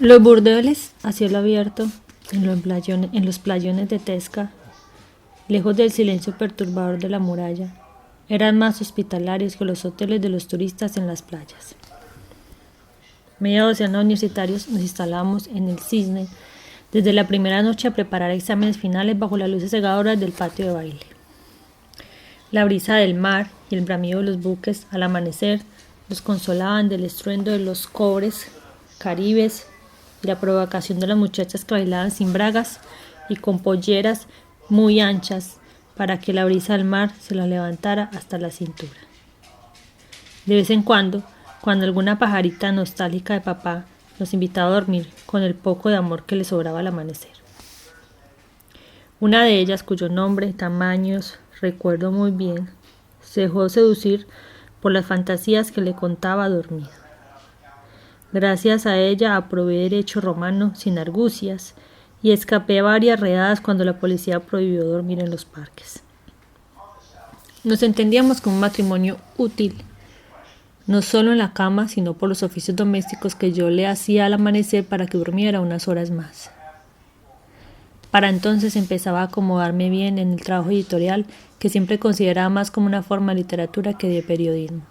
Los burdeles a cielo abierto en los playones de Tesca, lejos del silencio perturbador de la muralla, eran más hospitalarios que los hoteles de los turistas en las playas. Media docena de universitarios nos instalamos en el Cisne desde la primera noche a preparar exámenes finales bajo las luces cegadoras del patio de baile. La brisa del mar y el bramido de los buques al amanecer nos consolaban del estruendo de los cobres caribes y la provocación de las muchachas que bailaban sin bragas y con polleras muy anchas para que la brisa del mar se las levantara hasta la cintura. De vez en cuando alguna pajarita nostálgica de papá nos invitaba a dormir con el poco de amor que le sobraba al amanecer. Una de ellas, cuyo nombre, tamaños, recuerdo muy bien, se dejó seducir por las fantasías que le contaba dormida. Gracias a ella aprobé derecho romano sin argucias y escapé a varias redadas cuando la policía prohibió dormir en los parques. Nos entendíamos como un matrimonio útil, no solo en la cama, sino por los oficios domésticos que yo le hacía al amanecer para que durmiera unas horas más. Para entonces empezaba a acomodarme bien en el trabajo editorial, que siempre consideraba más como una forma de literatura que de periodismo.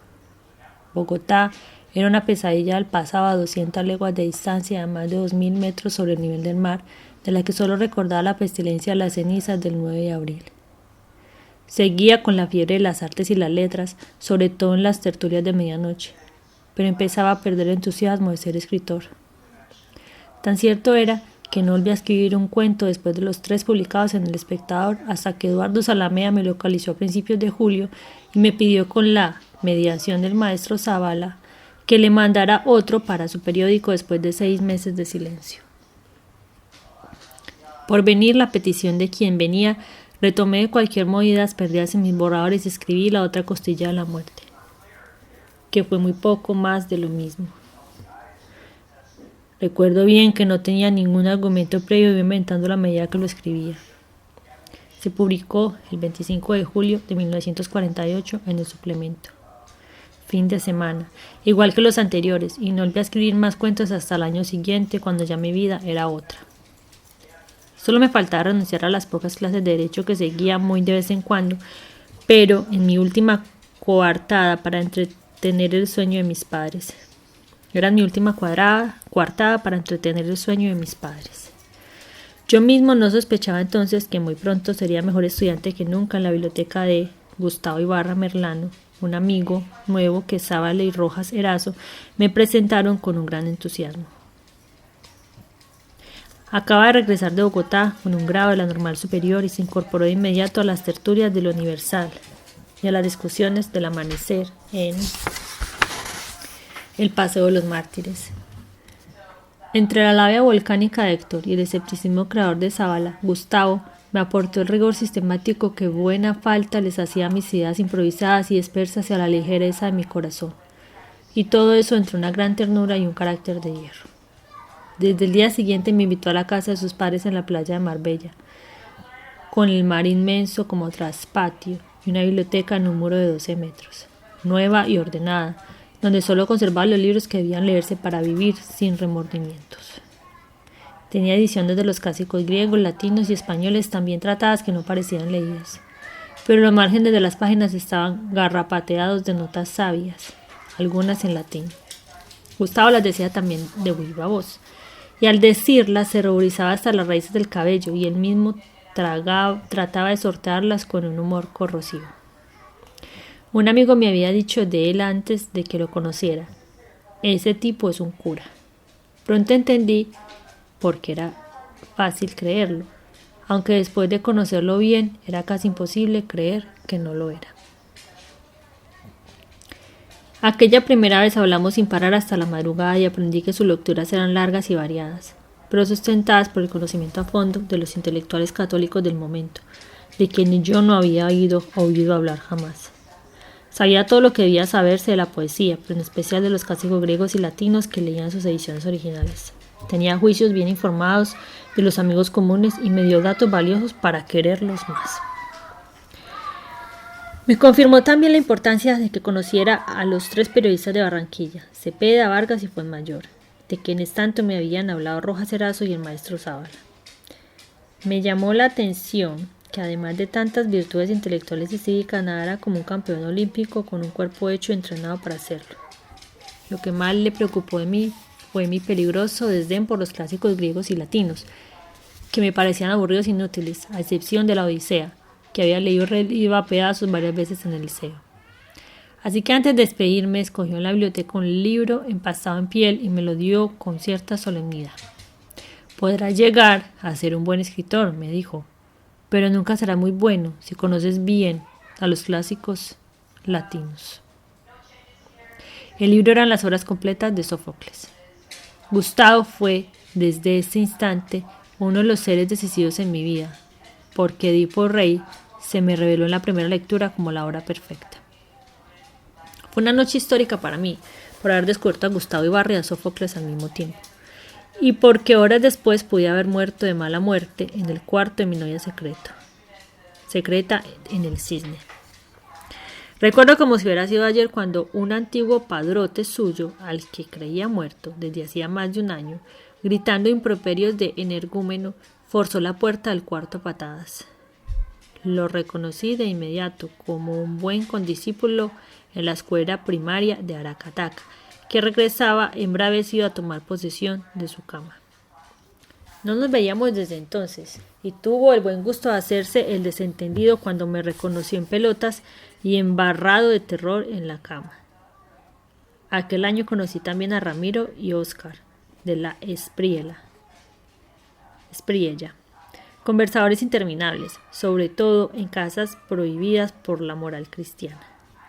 Bogotá era una pesadilla al pasaba a 200 leguas de distancia, a más de 2000 metros sobre el nivel del mar, de la que solo recordaba la pestilencia de las cenizas del 9 de abril. Seguía con la fiebre de las artes y las letras, sobre todo en las tertulias de medianoche, pero empezaba a perder el entusiasmo de ser escritor. Tan cierto era que no volví a escribir un cuento después de los 3 publicados en El Espectador, hasta que Eduardo Zalamea me localizó a principios de julio y me pidió, con la mediación del maestro Zavala, que le mandara otro para su periódico después de 6 meses de silencio. Por venir la petición de quien venía, retomé de cualquier modo ideas perdidas en mis borradores y escribí La otra costilla de la muerte, que fue muy poco más de lo mismo. Recuerdo bien que no tenía ningún argumento previo, iba inventando la medida que lo escribía. Se publicó el 25 de julio de 1948 en el suplemento. Fin de semana, igual que los anteriores, y no volví a escribir más cuentos hasta el año siguiente, cuando ya mi vida era otra. Solo me faltaba renunciar a las pocas clases de derecho que seguía muy de vez en cuando, pero en mi última coartada para entretener el sueño de mis padres. Era mi última coartada para entretener el sueño de mis padres. Yo mismo no sospechaba entonces que muy pronto sería mejor estudiante que nunca en la biblioteca de Gustavo Ibarra Merlano, un amigo nuevo que Zábala y Rojas Erazo me presentaron con un gran entusiasmo. Acaba de regresar de Bogotá con un grado de la Normal Superior y se incorporó de inmediato a las tertulias de lo Universal y a las discusiones del amanecer en el Paseo de los Mártires. Entre la labia volcánica de Héctor y el escepticismo creador de Zábala, Gustavo me aportó el rigor sistemático que buena falta les hacía a mis ideas improvisadas y dispersas y a la ligereza de mi corazón. Y todo eso entre una gran ternura y un carácter de hierro. Desde el día siguiente me invitó a la casa de sus padres en la playa de Marbella, con el mar inmenso como traspatio y una biblioteca en un muro de 12 metros, nueva y ordenada, donde solo conservaba los libros que debían leerse para vivir sin remordimientos. Tenía ediciones de los clásicos griegos, latinos y españoles tan bien tratadas que no parecían leídas, pero los márgenes de las páginas estaban garrapateados de notas sabias, algunas en latín. Gustavo las decía también de viva voz, y al decirlas se ruborizaba hasta las raíces del cabello, y él mismo trataba de sortearlas con un humor corrosivo. Un amigo me había dicho de él antes de que lo conociera: ese tipo es un cura. Pronto entendí por qué era fácil creerlo, aunque después de conocerlo bien era casi imposible creer que no lo era. Aquella primera vez hablamos sin parar hasta la madrugada y aprendí que sus lecturas eran largas y variadas, pero sustentadas por el conocimiento a fondo de los intelectuales católicos del momento, de quienes yo no había oído hablar jamás. Sabía todo lo que debía saberse de la poesía, pero en especial de los clásicos griegos y latinos que leían sus ediciones originales. Tenía juicios bien informados de los amigos comunes y me dio datos valiosos para quererlos más. Me confirmó también la importancia de que conociera a los 3 periodistas de Barranquilla, Cepeda, Vargas y Fuenmayor. de quienes tanto me habían hablado Rojas Erazo y el maestro Zábala. Me llamó la atención que además de tantas virtudes intelectuales y cívicas, nadara como un campeón olímpico con un cuerpo hecho y entrenado para hacerlo. Lo que más le preocupó de mí fue mi peligroso desdén por los clásicos griegos y latinos, que me parecían aburridos e inútiles, a excepción de la Odisea, que había leído a pedazos varias veces en el liceo. Así que antes de despedirme, escogió en la biblioteca un libro empastado en piel y me lo dio con cierta solemnidad. Podrás llegar a ser un buen escritor, me dijo, pero nunca serás muy bueno si conoces bien a los clásicos latinos. El libro eran las obras completas de Sófocles. Gustavo fue, desde ese instante, uno de los seres decisivos en mi vida, porque Edipo Rey se me reveló en la primera lectura como la obra perfecta. Fue una noche histórica para mí, por haber descubierto a Gustavo Ibarra y a Sófocles al mismo tiempo, y porque horas después pude haber muerto de mala muerte en el cuarto de mi novia secreta en el Cisne. Recuerdo como si hubiera sido ayer cuando un antiguo padrote suyo, al que creía muerto desde hacía más de un año, gritando improperios de energúmeno, forzó la puerta del cuarto a patadas. Lo reconocí de inmediato como un buen condiscípulo en la escuela primaria de Aracataca, que regresaba embravecido a tomar posesión de su cama. No nos veíamos desde entonces, y tuvo el buen gusto de hacerse el desentendido cuando me reconoció en pelotas y embarrado de terror en la cama. Aquel año conocí también a Ramiro y Óscar, de la Espriella. Conversadores interminables, sobre todo en casas prohibidas por la moral cristiana.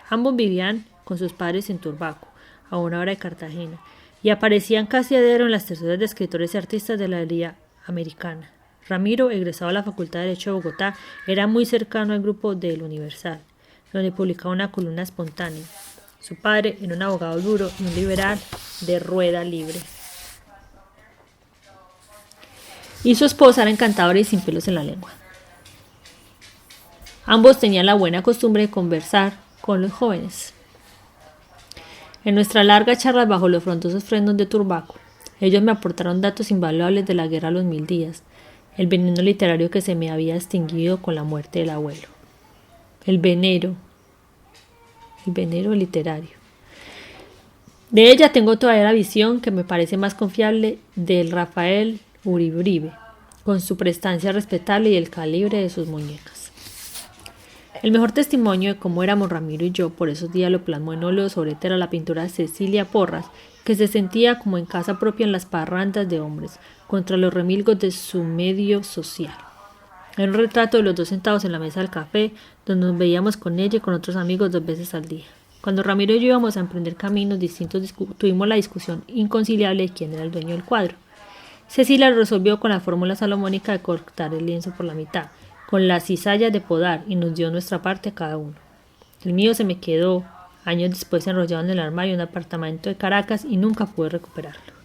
Ambos vivían con sus padres en Turbaco, a una hora de Cartagena, y aparecían casi a diario en las tertulias de escritores y artistas de la Liga Americana. Ramiro, egresado a la Facultad de Derecho de Bogotá, era muy cercano al grupo de El Universal, donde publicaba una columna espontánea. Su padre era un abogado duro y un liberal de rueda libre. Y su esposa era encantadora y sin pelos en la lengua. Ambos tenían la buena costumbre de conversar con los jóvenes. En nuestra larga charla bajo los frondosos frenos de Turbaco, ellos me aportaron datos invaluables de la guerra a los 1000 días, el veneno literario que se me había extinguido con la muerte del abuelo. El veneno literario. De ella tengo todavía la visión que me parece más confiable del Rafael Uribe, con su prestancia respetable y el calibre de sus muñecas. El mejor testimonio de cómo éramos Ramiro y yo por esos días lo plasmó en óleo sobre tela la pintura de Cecilia Porras, que se sentía como en casa propia en las parrandas de hombres, contra los remilgos de su medio social. Era un retrato de los dos sentados en la mesa del café, donde nos veíamos con ella y con otros amigos 2 veces al día. Cuando Ramiro y yo íbamos a emprender caminos distintos, tuvimos la discusión inconciliable de quién era el dueño del cuadro. Cecilia resolvió con la fórmula salomónica de cortar el lienzo por la mitad, con la cizalla de podar, y nos dio nuestra parte a cada uno. El mío se me quedó años después enrollado en el armario en un apartamento de Caracas y nunca pude recuperarlo.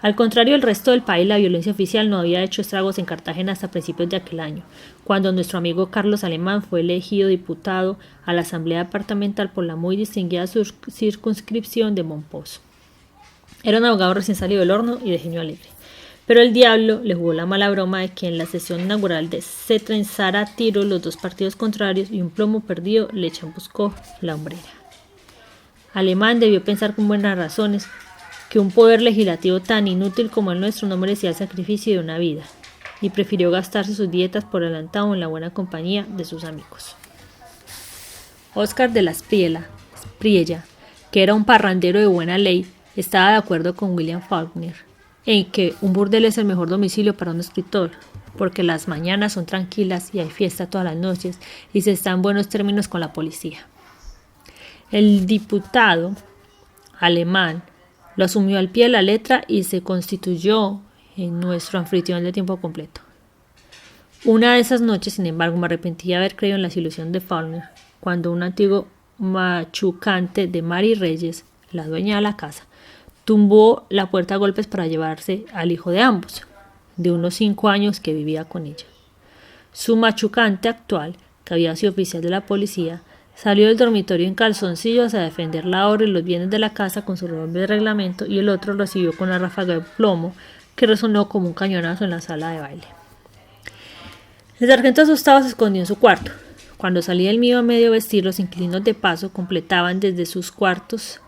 Al contrario del resto del país, la violencia oficial no había hecho estragos en Cartagena hasta principios de aquel año, cuando nuestro amigo Carlos Alemán fue elegido diputado a la Asamblea Departamental por la muy distinguida circunscripción de Mompox. Era un abogado recién salido del horno y de genio alegre. Pero el diablo le jugó la mala broma de que en la sesión inaugural se trenzara a tiro los 2 partidos contrarios y un plomo perdido le chamuscó la hombrera. Alemán debió pensar con buenas razones que un poder legislativo tan inútil como el nuestro no merecía el sacrificio de una vida, y prefirió gastarse sus dietas por adelantado en la buena compañía de sus amigos. Óscar de la Espriella, que era un parrandero de buena ley, estaba de acuerdo con William Faulkner en que un burdel es el mejor domicilio para un escritor, porque las mañanas son tranquilas y hay fiesta todas las noches y se está en buenos términos con la policía. El diputado Alemán lo asumió al pie de la letra y se constituyó en nuestro anfitrión de tiempo completo. Una de esas noches, sin embargo, me arrepentí de haber creído en las ilusiones de Faulkner, cuando un antiguo machucante de Mari Reyes, la dueña de la casa, tumbó la puerta a golpes para llevarse al hijo de ambos, de unos 5 años que vivía con ella. Su machucante actual, que había sido oficial de la policía, Salió del dormitorio en calzoncillos a defender la honra y los bienes de la casa con su revólver de reglamento y el otro recibió con una ráfaga de plomo que resonó como un cañonazo en la sala de baile. El sargento asustado se escondió en su cuarto. Cuando salía el mío a medio vestir, los inquilinos de paso contemplaban desde sus cuartos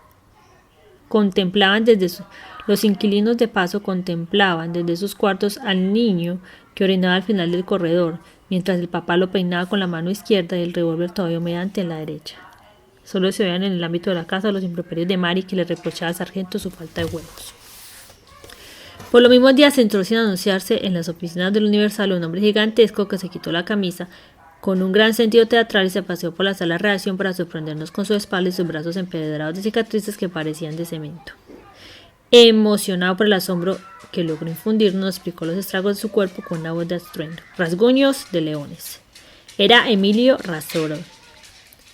al niño que orinaba al final del corredor, mientras el papá lo peinaba con la mano izquierda y el revólver todavía humeante en la derecha. Solo se oían en el ámbito de la casa los improperios de Mary, que le reprochaba al sargento su falta de huevos. Por los mismos días entró sin anunciarse en las oficinas del Universal un hombre gigantesco que se quitó la camisa con un gran sentido teatral y se paseó por la sala de redacción para sorprendernos con su espalda y sus brazos empedrados de cicatrices que parecían de cemento. Emocionado por el asombro que logró infundirnos, nos explicó los estragos de su cuerpo con una voz de estruendo. Rasguños de leones. Era Emilio Razoro.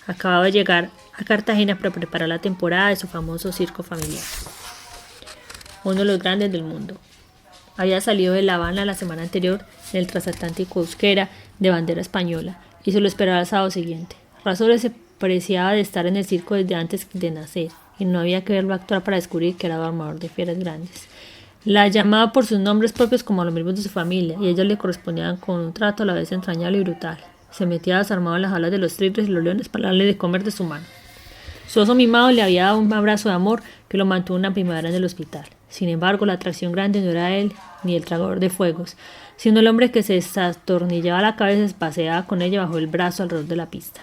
Acababa de llegar a Cartagena para preparar la temporada de su famoso circo familiar, uno de los grandes del mundo. Había salido de La Habana la semana anterior en el transatlántico Euskera de bandera española y se lo esperaba el sábado siguiente. Razoro se preciaba de estar en el circo desde antes de nacer y no había que verlo actuar para descubrir que era domador de fieras grandes. La llamaba por sus nombres propios como a los miembros de su familia y ellos le correspondían con un trato a la vez entrañable y brutal. Se metía desarmado en las alas de los tigres y los leones para darle de comer de su mano. Su oso mimado le había dado un abrazo de amor que lo mantuvo una primavera en el hospital. Sin embargo, la atracción grande no era él ni el tragador de fuegos, sino el hombre que se desatornillaba la cabeza y se paseaba con ella bajo el brazo alrededor de la pista.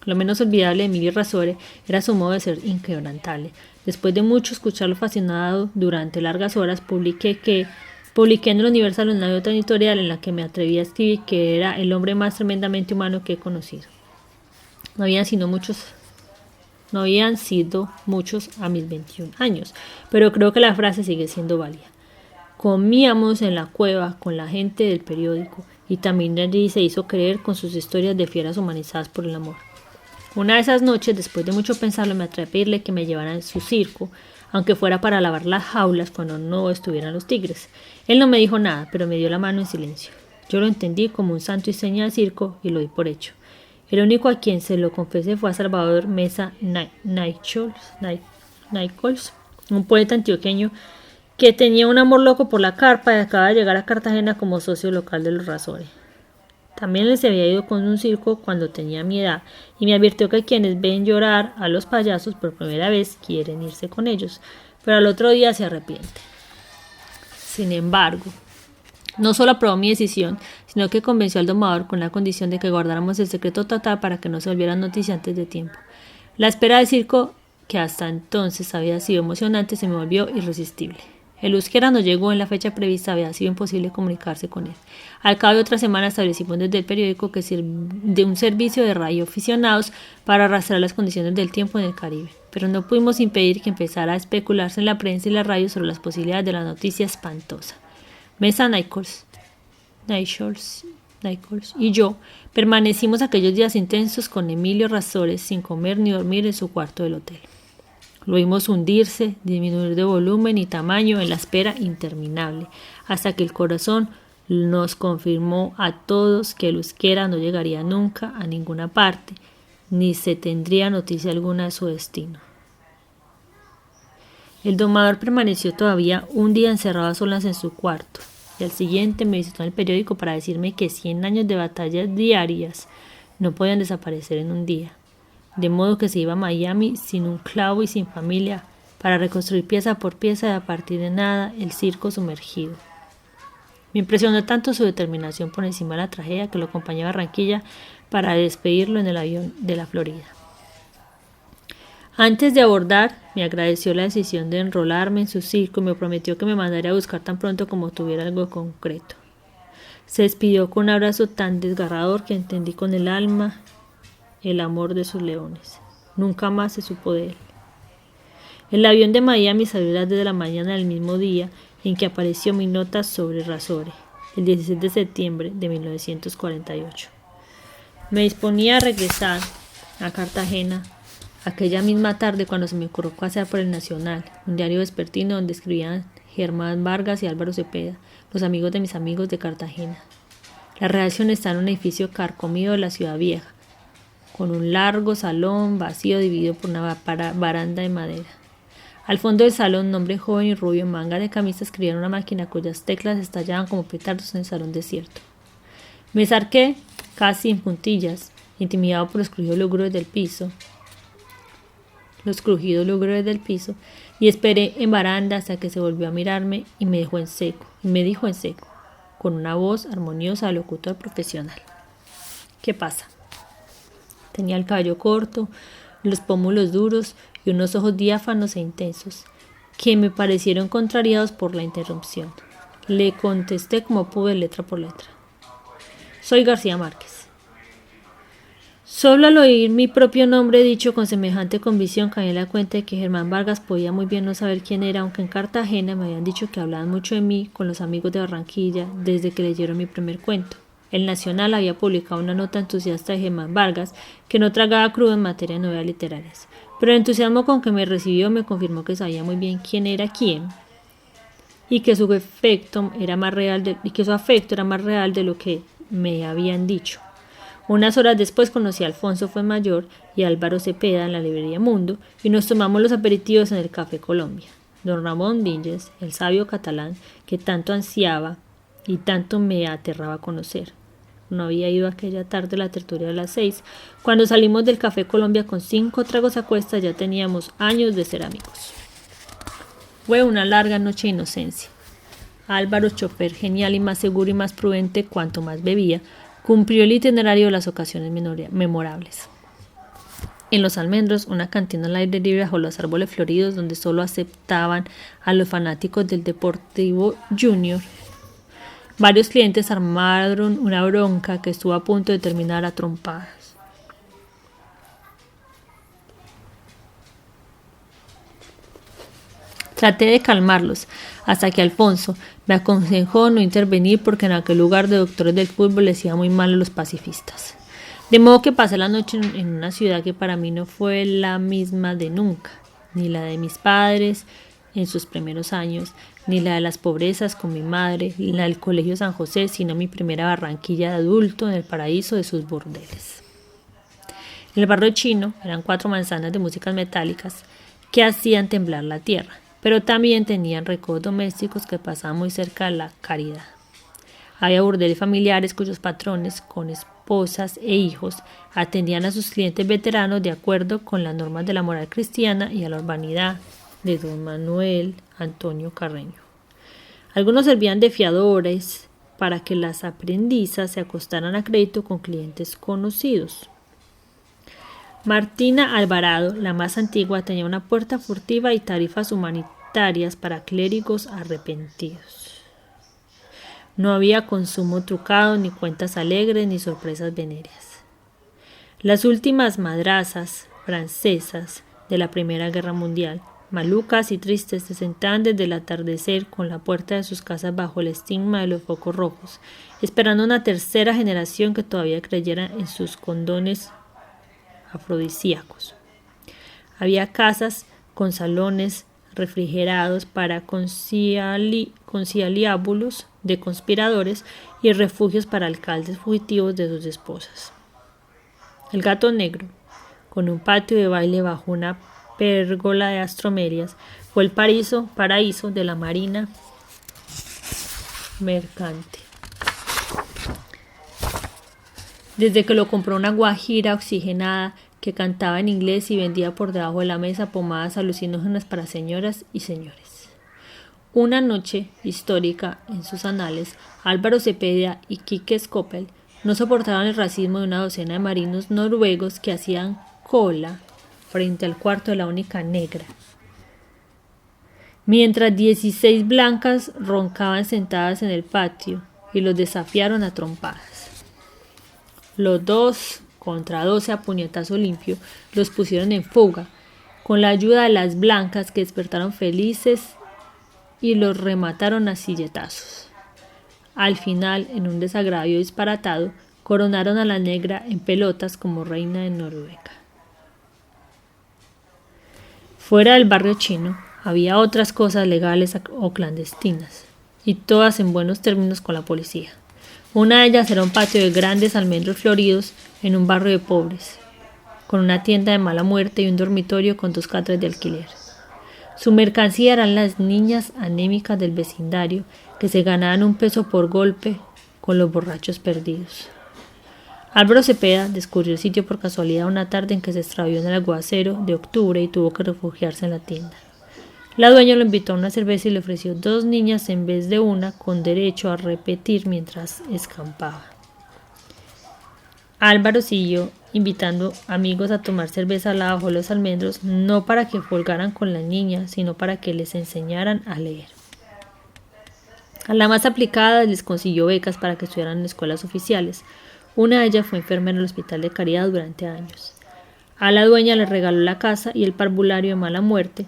Lo menos olvidable de Emilio Razore era su modo de ser inquebrantable. Después de mucho escucharlo fascinado durante largas horas, publiqué en el Universal una nota editorial en la que me atreví a escribir que era el hombre más tremendamente humano que he conocido. No habían sido muchos a mis 21 años, pero creo que la frase sigue siendo válida. Comíamos en la cueva con la gente del periódico y también allí se hizo creer con sus historias de fieras humanizadas por el amor. Una de esas noches, después de mucho pensarlo, me atreví a pedirle que me llevara en su circo, aunque fuera para lavar las jaulas cuando no estuvieran los tigres. Él no me dijo nada, pero me dio la mano en silencio. Yo lo entendí como un santo y seña del circo y lo di por hecho. El único a quien se lo confesé fue a Salvador Mesa Nichols, un poeta antioqueño que tenía un amor loco por la carpa y acaba de llegar a Cartagena como socio local de los Razore. También les había ido con un circo cuando tenía mi edad y me advirtió que quienes ven llorar a los payasos por primera vez quieren irse con ellos, pero al otro día se arrepiente. Sin embargo, no solo aprobó mi decisión, sino que convenció al domador con la condición de que guardáramos el secreto total para que no se volviera noticia antes de tiempo. La espera del circo, que hasta entonces había sido emocionante, se me volvió irresistible. El euskera no llegó en la fecha prevista, había sido imposible comunicarse con él. Al cabo de otra semana establecimos desde el periódico de un servicio de radioaficionados para arrastrar las condiciones del tiempo en el Caribe, pero no pudimos impedir que empezara a especularse en la prensa y la radio sobre las posibilidades de la noticia espantosa. Mesa Nichols y yo permanecimos aquellos días intensos con Emilio Razore sin comer ni dormir en su cuarto del hotel. Lo vimos hundirse, disminuir de volumen y tamaño en la espera interminable, hasta que el corazón nos confirmó a todos que el euskera no llegaría nunca a ninguna parte, ni se tendría noticia alguna de su destino. El domador permaneció todavía un día encerrado a solas en su cuarto, y al siguiente me visitó en el periódico para decirme que 100 años de batallas diarias no podían desaparecer en un día. De modo que se iba a Miami sin un clavo y sin familia para reconstruir pieza por pieza y a partir de nada el circo sumergido. Me impresionó tanto su determinación por encima de la tragedia que lo acompañé a Barranquilla para despedirlo en el avión de la Florida. Antes de abordar, me agradeció la decisión de enrolarme en su circo y me prometió que me mandaría a buscar tan pronto como tuviera algo concreto. Se despidió con un abrazo tan desgarrador que entendí con el alma el amor de sus leones. Nunca más se supo de él. El avión de Miami salió a las 10 de la mañana del mismo día en que apareció mi nota sobre Razore, el 16 de septiembre de 1948. Me disponía a regresar a Cartagena aquella misma tarde cuando se me ocurrió pasear por el Nacional, un diario vespertino donde escribían Germán Vargas y Álvaro Cepeda, los amigos de mis amigos de Cartagena. La redacción está en un edificio carcomido de la Ciudad Vieja, con un largo salón vacío dividido por una baranda de madera. Al fondo del salón, un hombre joven y rubio en manga de camisa escribía en una máquina cuyas teclas estallaban como petardos en el salón desierto. Me acerqué, casi en puntillas, intimidado por los crujidos lúgubres del piso, y esperé en baranda hasta que se volvió a mirarme y me dijo en seco, con una voz armoniosa de locutor profesional: ¿qué pasa? Tenía el cabello corto, los pómulos duros y unos ojos diáfanos e intensos, que me parecieron contrariados por la interrupción. Le contesté como pude, letra por letra: soy García Márquez. Solo al oír mi propio nombre dicho con semejante convicción caí en la cuenta de que Germán Vargas podía muy bien no saber quién era, aunque en Cartagena me habían dicho que hablaban mucho de mí con los amigos de Barranquilla desde que leyeron mi primer cuento. El Nacional había publicado una nota entusiasta de Germán Vargas, que no tragaba crudo en materia de novelas literarias, pero el entusiasmo con que me recibió me confirmó que sabía muy bien quién era quién y que su afecto era más real de lo que me habían dicho. Unas horas después conocí a Alfonso Fuenmayor y a Álvaro Cepeda en la librería Mundo y nos tomamos los aperitivos en el Café Colombia. Don Ramón Vinges, el sabio catalán que tanto ansiaba y tanto me aterraba conocer. No había ido aquella tarde a la tertulia de las 6. Cuando salimos del Café Colombia con 5 tragos a cuestas ya teníamos años de ser amigos. Fue una larga noche de inocencia. Álvaro, chofer genial y más seguro y más prudente cuanto más bebía, cumplió el itinerario de las ocasiones memorables. En Los Almendros, una cantina al aire libre bajo los árboles floridos donde solo aceptaban a los fanáticos del Deportivo Junior, varios clientes armaron una bronca que estuvo a punto de terminar a trompadas. Traté de calmarlos, hasta que Alfonso me aconsejó no intervenir porque en aquel lugar de doctores del fútbol les iba muy mal a los pacifistas. De modo que pasé la noche en una ciudad que para mí no fue la misma de nunca, ni la de mis padres en sus primeros años, ni la de las pobrezas con mi madre, ni la del Colegio San José, sino mi primera Barranquilla de adulto en el paraíso de sus burdeles. En el barrio chino eran 4 manzanas de músicas metálicas que hacían temblar la tierra, pero también tenían recodos domésticos que pasaban muy cerca de la Caridad. Había burdeles familiares cuyos patrones, con esposas e hijos, atendían a sus clientes veteranos de acuerdo con las normas de la moral cristiana y a la urbanidad de don Manuel Antonio Carreño. Algunos servían de fiadores para que las aprendizas se acostaran a crédito con clientes conocidos. Martina Alvarado, la más antigua, tenía una puerta furtiva y tarifas humanitarias para clérigos arrepentidos. No había consumo trucado, ni cuentas alegres, ni sorpresas venéreas. Las últimas madrazas francesas de la Primera Guerra Mundial, malucas y tristes, se sentaban desde el atardecer con la puerta de sus casas bajo el estigma de los focos rojos, esperando una tercera generación que todavía creyera en sus condones afrodisíacos. Había casas con salones refrigerados para conciliábulos de conspiradores y refugios para alcaldes fugitivos de sus esposas. El Gato Negro, con un patio de baile bajo una pérgola de astromerias, fue el paraíso de la marina mercante. Desde que lo compró una guajira oxigenada que cantaba en inglés y vendía por debajo de la mesa pomadas alucinógenas para señoras y señores. Una noche histórica en sus anales, Álvaro Cepeda y Quique Scoppel no soportaban el racismo de una docena de marinos noruegos que hacían cola frente al cuarto de la única negra, mientras 16 blancas roncaban sentadas en el patio y los desafiaron a trompadas. Los 2 contra 12 a puñetazo limpio los pusieron en fuga, con la ayuda de las blancas que despertaron felices y los remataron a silletazos. Al final, en un desagravio disparatado, coronaron a la negra en pelotas como reina de Noruega. Fuera del barrio chino había otras cosas legales o clandestinas, y todas en buenos términos con la policía. Una de ellas era un patio de grandes almendros floridos en un barrio de pobres, con una tienda de mala muerte y un dormitorio con 2 catres de alquiler. Su mercancía eran las niñas anémicas del vecindario que se ganaban un peso por golpe con los borrachos perdidos. Álvaro Cepeda descubrió el sitio por casualidad una tarde en que se extravió en el aguacero de octubre y tuvo que refugiarse en la tienda. La dueña lo invitó a una cerveza y le ofreció 2 niñas en vez de una, con derecho a repetir mientras escampaba. Álvaro siguió invitando amigos a tomar cerveza al lado de los almendros, no para que folgaran con las niñas, sino para que les enseñaran a leer. A la más aplicada les consiguió becas para que estudiaran en escuelas oficiales. Una de ellas fue enfermera en el hospital de Caridad durante años. A la dueña le regaló la casa y el parvulario de mala muerte.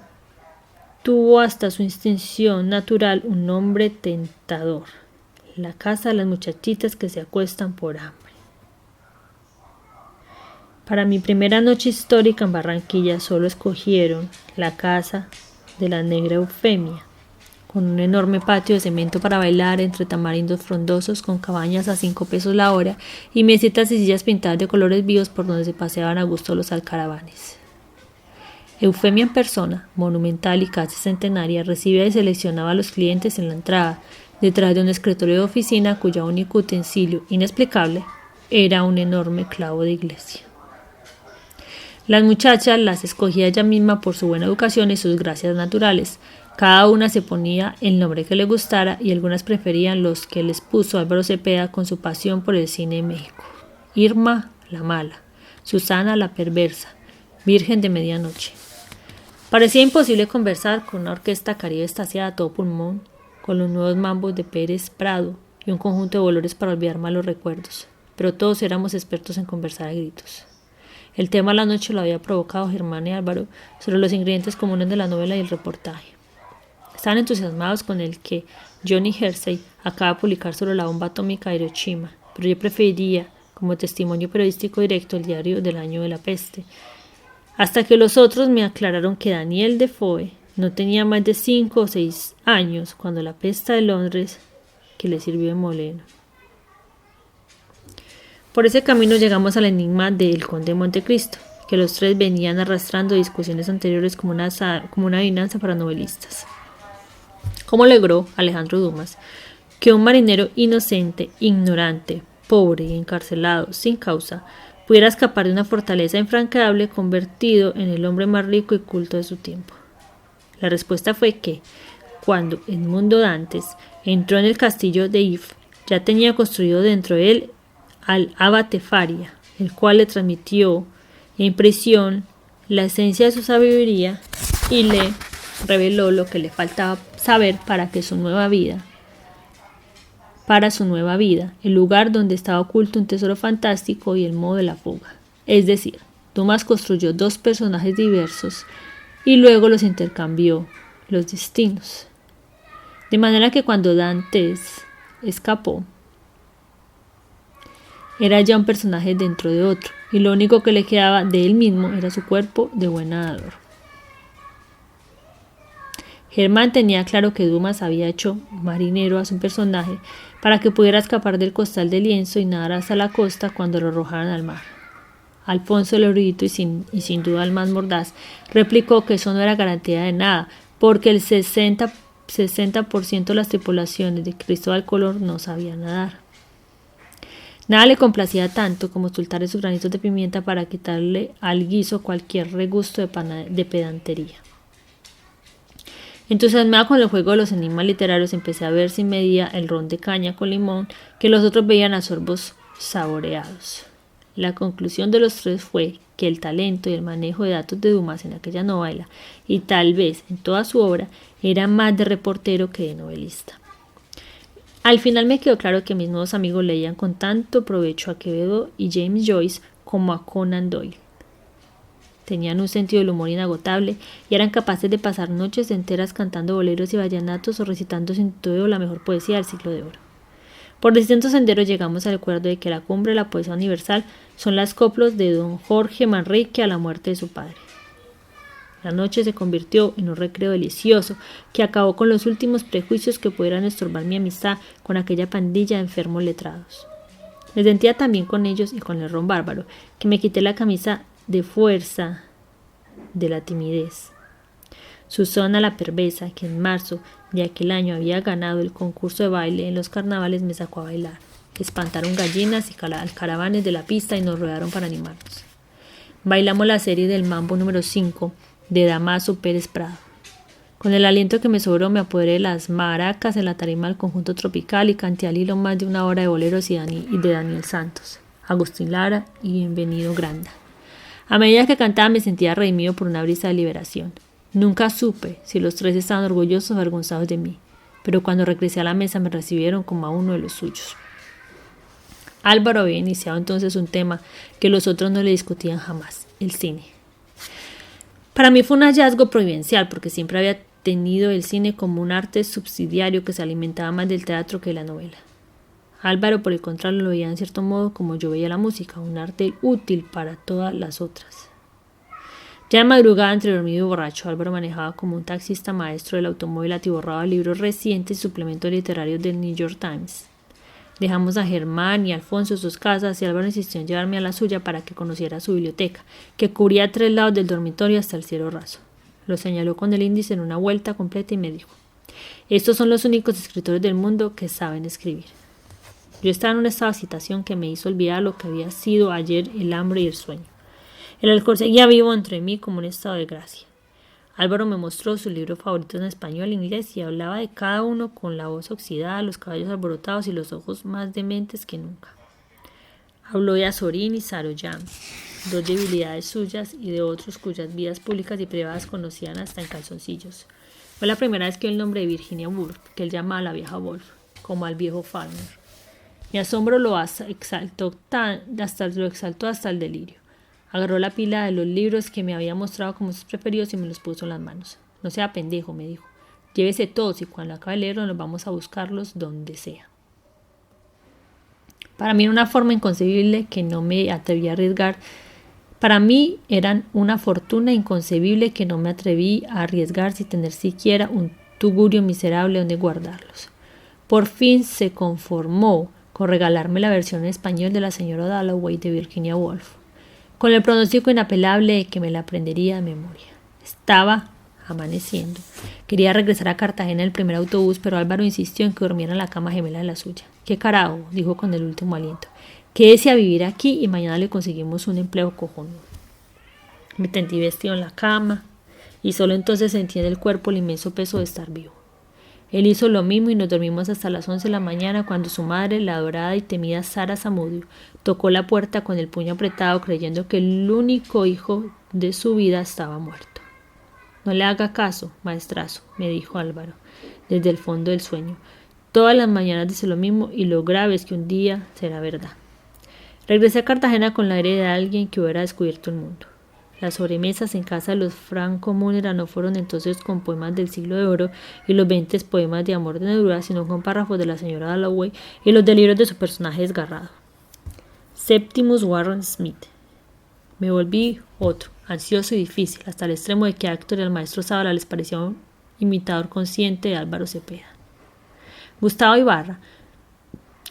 Tuvo hasta su instinción natural un nombre tentador: la casa de las muchachitas que se acuestan por hambre. Para mi primera noche histórica en Barranquilla solo escogieron la casa de la negra Eufemia, con un enorme patio de cemento para bailar entre tamarindos frondosos, con cabañas a 5 pesos la hora y mesetas y sillas pintadas de colores vivos por donde se paseaban a gusto los alcaravanes. Eufemia en persona, monumental y casi centenaria, recibía y seleccionaba a los clientes en la entrada, detrás de un escritorio de oficina cuyo único utensilio inexplicable era un enorme clavo de iglesia. Las muchachas las escogía ella misma por su buena educación y sus gracias naturales. Cada una se ponía el nombre que le gustara y algunas preferían los que les puso Álvaro Cepeda con su pasión por el cine de México. Irma, la mala; Susana, la perversa; Virgen de medianoche. Parecía imposible conversar con una orquesta caribe extasiada a todo pulmón, con los nuevos mambos de Pérez Prado y un conjunto de bolores para olvidar malos recuerdos, pero todos éramos expertos en conversar a gritos. El tema de la noche lo había provocado Germán y Álvaro sobre los ingredientes comunes de la novela y el reportaje. Estaban entusiasmados con el que Johnny Hersey acaba de publicar sobre la bomba atómica de Hiroshima, pero yo preferiría, como testimonio periodístico directo, el diario del año de la peste, hasta que los otros me aclararon que Daniel Defoe no tenía más de 5 o 6 años cuando la peste de Londres, que le sirvió de molino. Por ese camino llegamos al enigma del Conde de Montecristo, que los 3 venían arrastrando discusiones anteriores como una adivinanza para novelistas. ¿Cómo logró Alejandro Dumas que un marinero inocente, ignorante, pobre y encarcelado sin causa pudiera escapar de una fortaleza infranqueable, convertido en el hombre más rico y culto de su tiempo? La respuesta fue que, cuando Edmundo Dantes entró en el castillo de If, ya tenía construido dentro de él al abate Faria, el cual le transmitió en prisión la esencia de su sabiduría y le reveló lo que le faltaba saber para su nueva vida, el lugar donde estaba oculto un tesoro fantástico y el modo de la fuga. Es decir, Dumas construyó 2 personajes diversos y luego los intercambió los destinos. De manera que cuando Dantes escapó, era ya un personaje dentro de otro, y lo único que le quedaba de él mismo era su cuerpo de buen nadador. Germán tenía claro que Dumas había hecho marinero a su personaje para que pudiera escapar del costal de lienzo y nadar hasta la costa cuando lo arrojaran al mar. Alfonso, el erudito y sin duda el más mordaz, replicó que eso no era garantía de nada, porque el 60% de las tripulaciones de Cristóbal Colón no sabían nadar. Nada le complacía tanto como soltarle sus granitos de pimienta para quitarle al guiso cualquier regusto de pedantería. Entusiasmada con el juego de los enigmas literarios, empecé a ver sin medida el ron de caña con limón que los otros veían a sorbos saboreados. La conclusión de los 3 fue que el talento y el manejo de datos de Dumas en aquella novela, y tal vez en toda su obra, era más de reportero que de novelista. Al final me quedó claro que mis nuevos amigos leían con tanto provecho a Quevedo y James Joyce como a Conan Doyle. Tenían un sentido del humor inagotable y eran capaces de pasar noches enteras cantando boleros y vallenatos o recitando sin todo la mejor poesía del siglo de oro. Por distintos senderos llegamos al acuerdo de que la cumbre de la poesía universal son las coplas de don Jorge Manrique a la muerte de su padre. La noche se convirtió en un recreo delicioso que acabó con los últimos prejuicios que pudieran estorbar mi amistad con aquella pandilla de enfermos letrados. Me sentía tan bien con ellos y con el ron bárbaro que me quité la camisa de fuerza de la timidez. Susana la perversa, que en marzo de aquel año había ganado el concurso de baile en los carnavales, me sacó a bailar. Espantaron gallinas y caravanes de la pista y nos rodearon para animarnos. Bailamos la serie del mambo número 5 de Damaso Pérez Prado. Con el aliento que me sobró me apoderé de las maracas en la tarima del conjunto tropical y canté al hilo más de una hora de boleros y de Daniel Santos, Agustín Lara y Bienvenido Granda. A medida que cantaba me sentía redimido por una brisa de liberación. Nunca supe si los tres estaban orgullosos o avergonzados de mí, pero cuando regresé a la mesa me recibieron como a uno de los suyos. Álvaro había iniciado entonces un tema que los otros no le discutían jamás, el cine. Para mí fue un hallazgo providencial porque siempre había tenido el cine como un arte subsidiario que se alimentaba más del teatro que de la novela. Álvaro, por el contrario, lo veía en cierto modo como yo veía la música, un arte útil para todas las otras. Ya de madrugada, entre dormido y borracho, Álvaro manejaba como un taxista maestro del automóvil atiborrado de libros recientes y suplementos literarios del New York Times. Dejamos a Germán y Alfonso en sus casas y Álvaro insistió en llevarme a la suya para que conociera su biblioteca, que cubría 3 lados del dormitorio hasta el cielo raso. Lo señaló con el índice en una vuelta completa y me dijo: estos son los únicos escritores del mundo que saben escribir. Yo estaba en un estado de excitación que me hizo olvidar lo que había sido ayer el hambre y el sueño. El alcohol seguía vivo entre mí como un estado de gracia. Álvaro me mostró sus libros favoritos en español e inglés y hablaba de cada uno con la voz oxidada, los cabellos alborotados y los ojos más dementes que nunca. Habló de Azorín y Saroyam, 2 debilidades suyas y de otros cuyas vidas públicas y privadas conocían hasta en calzoncillos. Fue la primera vez que oí el nombre de Virginia Woolf, que él llamaba la vieja Woolf, como al viejo Farmer. Mi asombro lo exaltó hasta el delirio. Agarró la pila de los libros que me había mostrado como sus preferidos y me los puso en las manos. No sea pendejo, me dijo. Llévese todos y cuando acabe de leerlos nos vamos a buscarlos donde sea. Para mí era una forma inconcebible que no me atreví a arriesgar. Para mí eran una fortuna inconcebible que no me atreví a arriesgar sin tener siquiera un tugurio miserable donde guardarlos. Por fin se conformó con regalarme la versión en español de la señora Dalloway de Virginia Woolf, con el pronóstico inapelable de que me la aprendería de memoria. Estaba amaneciendo. Quería regresar a Cartagena en el primer autobús, pero Álvaro insistió en que durmiera en la cama gemela de la suya. «¿Qué carajo?», dijo con el último aliento. «Quédese a vivir aquí y mañana le conseguimos un empleo cojonudo». Me tendí vestido en la cama y solo entonces sentí en el cuerpo el inmenso peso de estar vivo. Él hizo lo mismo y nos dormimos hasta las 11 de la mañana cuando su madre, la adorada y temida Sara Zamudio, tocó la puerta con el puño apretado creyendo que el único hijo de su vida estaba muerto. «No le haga caso, maestrazo», me dijo Álvaro, desde el fondo del sueño. «Todas las mañanas dice lo mismo y lo grave es que un día será verdad». Regresé a Cartagena con la aire de alguien que hubiera descubierto el mundo. Las sobremesas en casa de los Franco Múnera no fueron entonces con poemas del siglo de oro y los 20 poemas de amor de Neruda, sino con párrafos de la señora Dalloway y los delirios de su personaje desgarrado. Septimus Warren Smith. Me volví otro, ansioso y difícil, hasta el extremo de que a Héctor y al maestro Zabala les parecía un imitador consciente de Álvaro Cepeda. Gustavo Ibarra,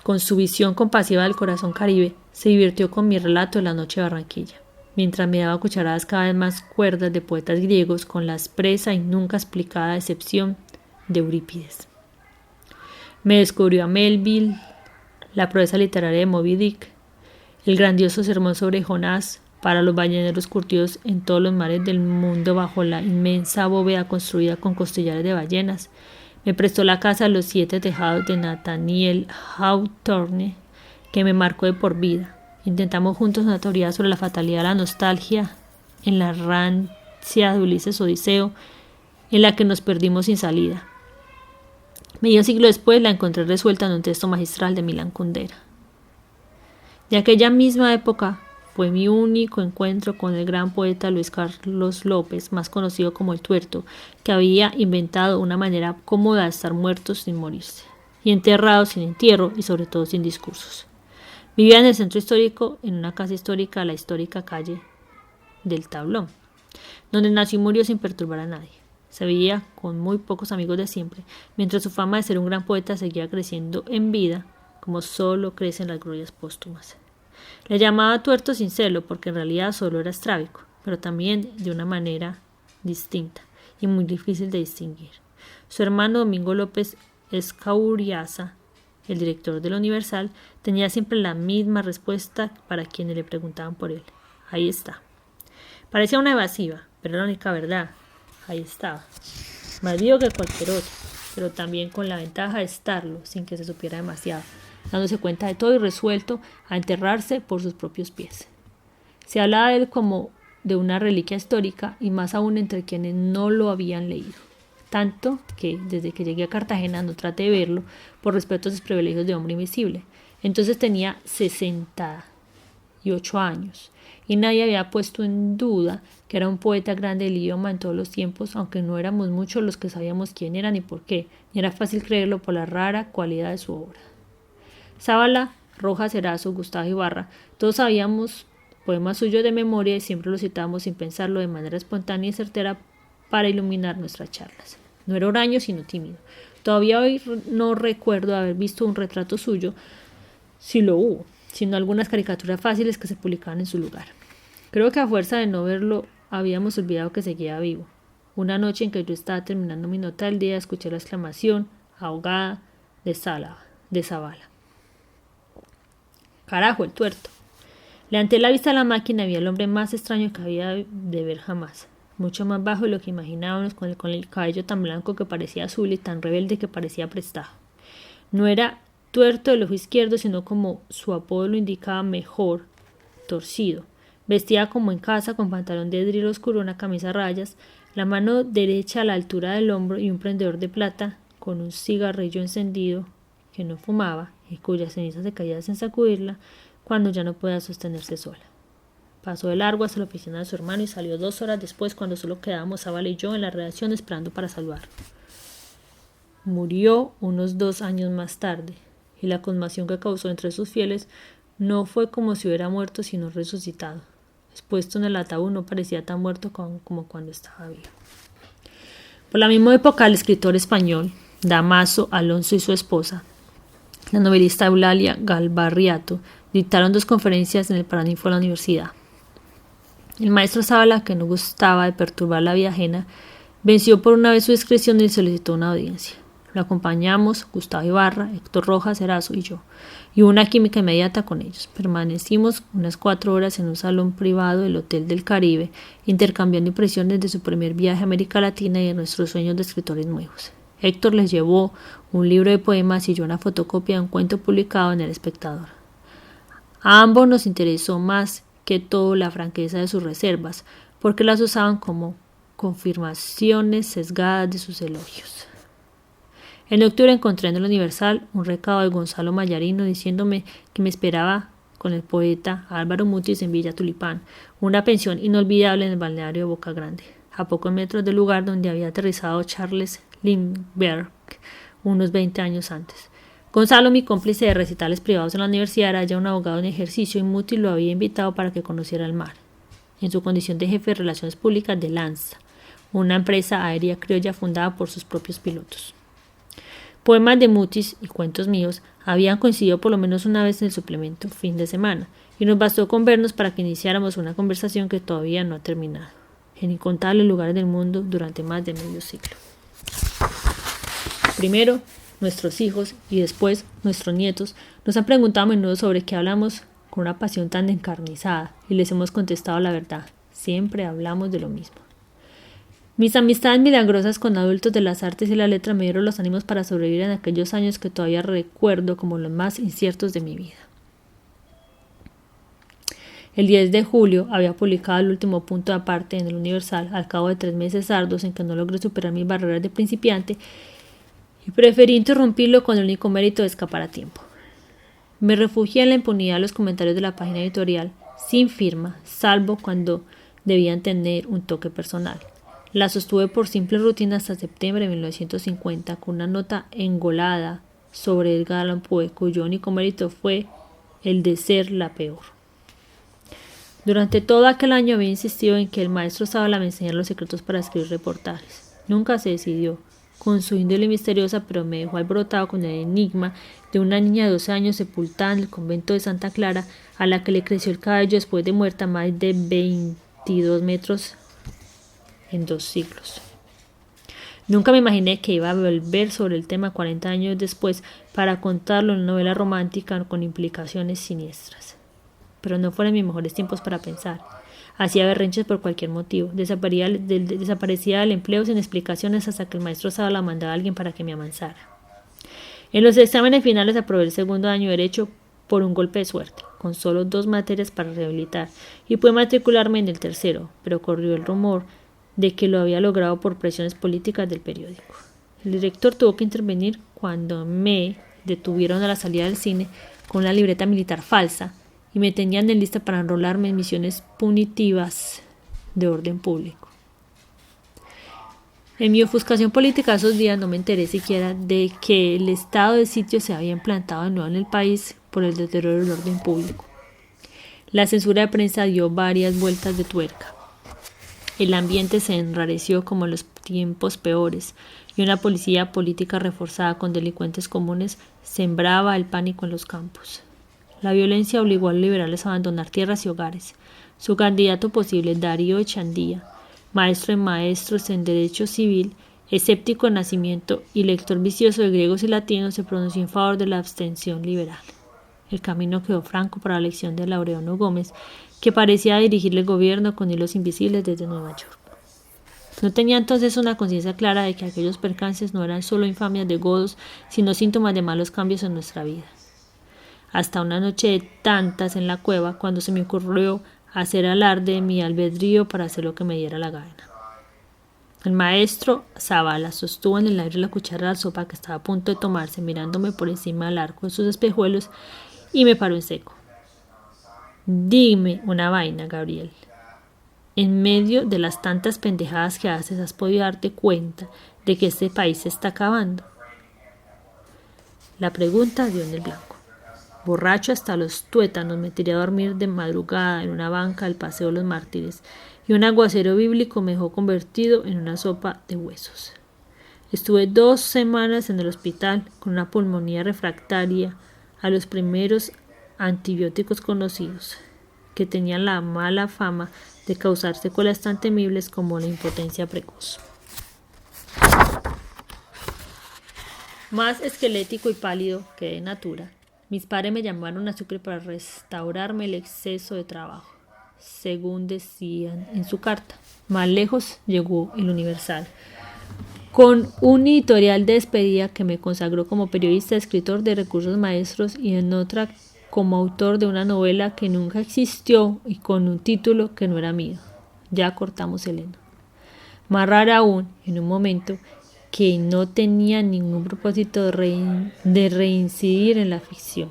con su visión compasiva del corazón caribe, se divirtió con mi relato de la noche de Barranquilla, mientras me daba cucharadas cada vez más cuerdas de poetas griegos con la expresa y nunca explicada decepción de Eurípides. Me descubrió a Melville, la proeza literaria de Moby Dick, el grandioso sermón sobre Jonás para los balleneros curtidos en todos los mares del mundo bajo la inmensa bóveda construida con costillares de ballenas. Me prestó la casa de los 7 tejados de Nathaniel Hawthorne, que me marcó de por vida. Intentamos juntos una teoría sobre la fatalidad de la nostalgia en la rancia de Ulises Odiseo, en la que nos perdimos sin salida. Medio siglo después la encontré resuelta en un texto magistral de Milán Kundera. De aquella misma época fue mi único encuentro con el gran poeta Luis Carlos López, más conocido como el Tuerto, que había inventado una manera cómoda de estar muertos sin morirse, y enterrados sin entierro y sobre todo sin discursos. Vivía en el centro histórico, en una casa histórica, la histórica calle del Tablón, donde nació y murió sin perturbar a nadie. Se veía con muy pocos amigos de siempre, mientras su fama de ser un gran poeta seguía creciendo en vida, como solo crecen las glorias póstumas. Le llamaba tuerto sin celo porque en realidad solo era estrábico, pero también de una manera distinta y muy difícil de distinguir. Su hermano Domingo López Escauriaza, el director del Universal, tenía siempre la misma respuesta para quienes le preguntaban por él. Ahí está. Parecía una evasiva, pero era la única verdad. Ahí estaba. Más vivo que cualquier otro, pero también con la ventaja de estarlo sin que se supiera demasiado, dándose cuenta de todo y resuelto a enterrarse por sus propios pies. Se hablaba de él como de una reliquia histórica y más aún entre quienes no lo habían leído. Tanto que, desde que llegué a Cartagena, no traté de verlo por respeto a sus privilegios de hombre invisible. Entonces tenía 68 años y nadie había puesto en duda que era un poeta grande del idioma en todos los tiempos, aunque no éramos muchos los que sabíamos quién era ni por qué, ni era fácil creerlo por la rara cualidad de su obra. Zabala, Rojas, Erazo, Gustavo Ibarra, todos sabíamos poemas suyos de memoria y siempre los citábamos sin pensarlo de manera espontánea y certera para iluminar nuestras charlas. No era huraño sino tímido. Todavía hoy no recuerdo haber visto un retrato suyo, si lo hubo, sino algunas caricaturas fáciles que se publicaban en su lugar. Creo que a fuerza de no verlo habíamos olvidado que seguía vivo. Una noche en que yo estaba terminando mi nota del día, escuché la exclamación ahogada de Zabala. Carajo, el tuerto. Levanté la vista a la máquina y vi al hombre más extraño que había de ver jamás. Mucho más bajo de lo que imaginábamos, con el cabello tan blanco que parecía azul y tan rebelde que parecía prestado. No era tuerto del ojo izquierdo, sino como su apodo lo indicaba mejor, torcido. Vestía como en casa, con pantalón de dril oscuro, una camisa a rayas, la mano derecha a la altura del hombro y un prendedor de plata con un cigarrillo encendido que no fumaba y cuyas cenizas se caían sin sacudirla cuando ya no podía sostenerse sola. Pasó de largo hasta la oficina de su hermano y salió 2 horas después, cuando solo quedábamos Zabala y yo en la redacción esperando para saludarlo. Murió unos 2 años más tarde, y la conmoción que causó entre sus fieles no fue como si hubiera muerto, sino resucitado. Expuesto en el ataúd no parecía tan muerto como cuando estaba vivo. Por la misma época, el escritor español Dámaso Alonso y su esposa, la novelista Eulalia Galvarriato, dictaron 2 conferencias en el Paraninfo de la universidad. El maestro Zabala, que no gustaba de perturbar la vida ajena, venció por una vez su discreción y solicitó una audiencia. Lo acompañamos Gustavo Ibarra, Héctor Rojas, Erazo y yo, y hubo una química inmediata con ellos. Permanecimos unas 4 horas en un salón privado del Hotel del Caribe, intercambiando impresiones de su primer viaje a América Latina y de nuestros sueños de escritores nuevos. Héctor les llevó un libro de poemas y yo una fotocopia de un cuento publicado en El Espectador. A ambos nos interesó más que todo la franqueza de sus reservas, porque las usaban como confirmaciones sesgadas de sus elogios. En octubre encontré en el Universal un recado de Gonzalo Mayarino diciéndome que me esperaba con el poeta Álvaro Mutis en Villa Tulipán, una pensión inolvidable en el balneario de Boca Grande, a pocos metros del lugar donde había aterrizado Charles Lindbergh unos 20 años antes. Gonzalo, mi cómplice de recitales privados en la universidad, era ya un abogado en ejercicio y Mutis lo había invitado para que conociera el mar, en su condición de jefe de relaciones públicas de Lanza, una empresa aérea criolla fundada por sus propios pilotos. Poemas de Mutis y cuentos míos habían coincidido por lo menos una vez en el suplemento Fin de Semana, y nos bastó con vernos para que iniciáramos una conversación que todavía no ha terminado, en incontables lugares del mundo durante más de medio siglo. Primero, nuestros hijos y después nuestros nietos nos han preguntado a menudo sobre qué hablamos con una pasión tan encarnizada y les hemos contestado la verdad. Siempre hablamos de lo mismo. Mis amistades milagrosas con adultos de las artes y la letra me dieron los ánimos para sobrevivir en aquellos años que todavía recuerdo como los más inciertos de mi vida. El 10 de julio había publicado el último punto aparte en el Universal al cabo de 3 meses arduos en que no logré superar mis barreras de principiante y preferí interrumpirlo con el único mérito de escapar a tiempo. Me refugié en la impunidad de los comentarios de la página editorial, sin firma, salvo cuando debían tener un toque personal. La sostuve por simple rutina hasta septiembre de 1950 con una nota engolada sobre Edgar Allan Poe, cuyo único mérito fue el de ser la peor. Durante todo aquel año había insistido en que el maestro Zabala me enseñara los secretos para escribir reportajes. Nunca se decidió. con su índole misteriosa, pero me dejó alborotado con el enigma de una niña de 12 años sepultada en el convento de Santa Clara, a la que le creció el cabello después de muerta más de 22 metros en 2 siglos. Nunca me imaginé que iba a volver sobre el tema 40 años después para contarlo en una novela romántica con implicaciones siniestras. Pero no fueron mis mejores tiempos para pensar. Hacía berrinches por cualquier motivo. Desaparecía del empleo sin explicaciones hasta que el maestro Sala mandaba a alguien para que me amansara. En los exámenes finales aprobé el segundo año de Derecho por un golpe de suerte, con solo 2 materias para rehabilitar, y pude matricularme en el tercero, pero corrió el rumor de que lo había logrado por presiones políticas del periódico. El director tuvo que intervenir cuando me detuvieron a la salida del cine con la libreta militar falsa y me tenían en lista para enrolarme en misiones punitivas de orden público. En mi ofuscación política esos días no me enteré siquiera de que el estado de sitio se había implantado de nuevo en el país por el deterioro del orden público. La censura de prensa dio varias vueltas de tuerca. El ambiente se enrareció como en los tiempos peores, y una policía política reforzada con delincuentes comunes sembraba el pánico en los campos. La violencia obligó a los liberales a abandonar tierras y hogares. Su candidato posible, Darío Echandía, maestro de maestros en Derecho Civil, escéptico de nacimiento y lector vicioso de griegos y latinos, se pronunció en favor de la abstención liberal. El camino quedó franco para la elección de Laureano Gómez, que parecía dirigir el gobierno con hilos invisibles desde Nueva York. No tenía entonces una conciencia clara de que aquellos percances no eran solo infamias de godos, sino síntomas de malos cambios en nuestra vida. Hasta una noche de tantas en la cueva, cuando se me ocurrió hacer alarde de mi albedrío para hacer lo que me diera la gana. El maestro Zavala sostuvo en el aire la cuchara de la sopa que estaba a punto de tomarse, mirándome por encima del arco de sus espejuelos, y me paró en seco. Dime una vaina, Gabriel. En medio de las tantas pendejadas que haces, ¿has podido darte cuenta de que este país se está acabando? La pregunta dio en el blanco. Borracho hasta los tuétanos, me tiré a dormir de madrugada en una banca del Paseo de los Mártires, y un aguacero bíblico me dejó convertido en una sopa de huesos. Estuve 2 semanas en el hospital con una pulmonía refractaria a los primeros antibióticos conocidos, que tenían la mala fama de causar secuelas tan temibles como la impotencia precoz. Más esquelético y pálido que de natura, mis padres me llamaron a Sucre para restaurarme el exceso de trabajo, según decían en su carta. Más lejos llegó el Universal, con un editorial de despedida que me consagró como periodista, escritor de recursos maestros, y en otra como autor de una novela que nunca existió y con un título que no era mío. Ya cortamos el heno. Más rara aún, en un momento que no tenía ningún propósito de reincidir en la ficción.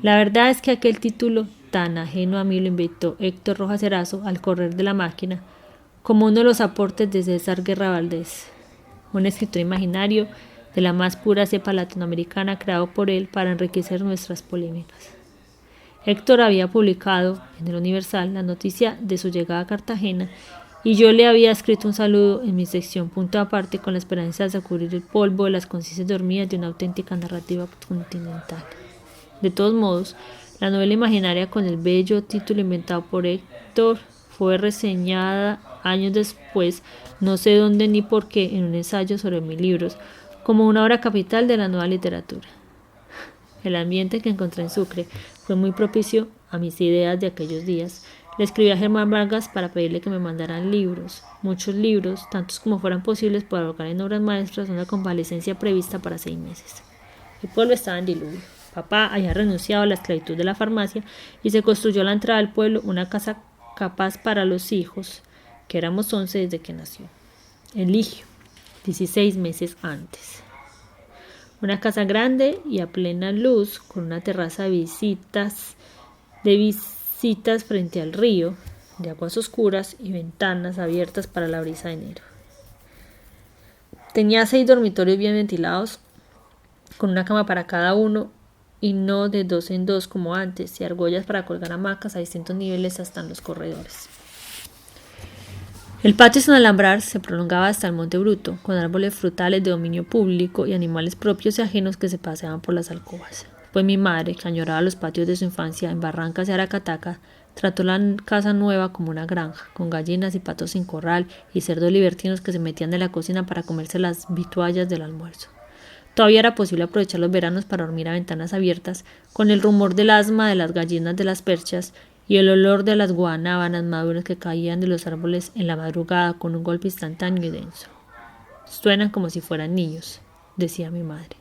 La verdad es que aquel título tan ajeno a mí lo inventó Héctor Rojas Erazo al correr de la máquina, como uno de los aportes de César Guerra Valdés, un escritor imaginario de la más pura cepa latinoamericana creado por él para enriquecer nuestras polémicas. Héctor había publicado en el Universal la noticia de su llegada a Cartagena, y yo le había escrito un saludo en mi sección punto aparte con la esperanza de sacudir el polvo de las conciencias dormidas de una auténtica narrativa continental. De todos modos, la novela imaginaria con el bello título inventado por Héctor fue reseñada años después, no sé dónde ni por qué, en un ensayo sobre 1000 libros, como una obra capital de la nueva literatura. El ambiente que encontré en Sucre fue muy propicio a mis ideas de aquellos días. Le escribí a Germán Vargas para pedirle que me mandaran libros, muchos libros, tantos como fueran posibles, para ahogar en obras maestras una convalecencia prevista para 6 meses. El pueblo estaba en diluvio. Papá había renunciado a la esclavitud de la farmacia y se construyó a la entrada del pueblo una casa capaz para los hijos, que éramos 11 desde que nació. Eligio, 16 meses antes. Una casa grande y a plena luz, con una terraza de visitas frente al río, de aguas oscuras y ventanas abiertas para la brisa de enero. Tenía 6 dormitorios bien ventilados, con una cama para cada uno y no de 2 en 2 como antes, y argollas para colgar hamacas a distintos niveles hasta en los corredores. El patio sin alambrar se prolongaba hasta el Monte Bruto, con árboles frutales de dominio público y animales propios y ajenos que se paseaban por las alcobas. Pues mi madre, que añoraba los patios de su infancia en Barrancas y Aracataca, trató la casa nueva como una granja, con gallinas y patos sin corral y cerdos libertinos que se metían en la cocina para comerse las vituallas del almuerzo. Todavía era posible aprovechar los veranos para dormir a ventanas abiertas, con el rumor del asma de las gallinas de las perchas y el olor de las guanábanas maduras que caían de los árboles en la madrugada con un golpe instantáneo y denso. Suenan como si fueran niños, decía mi madre.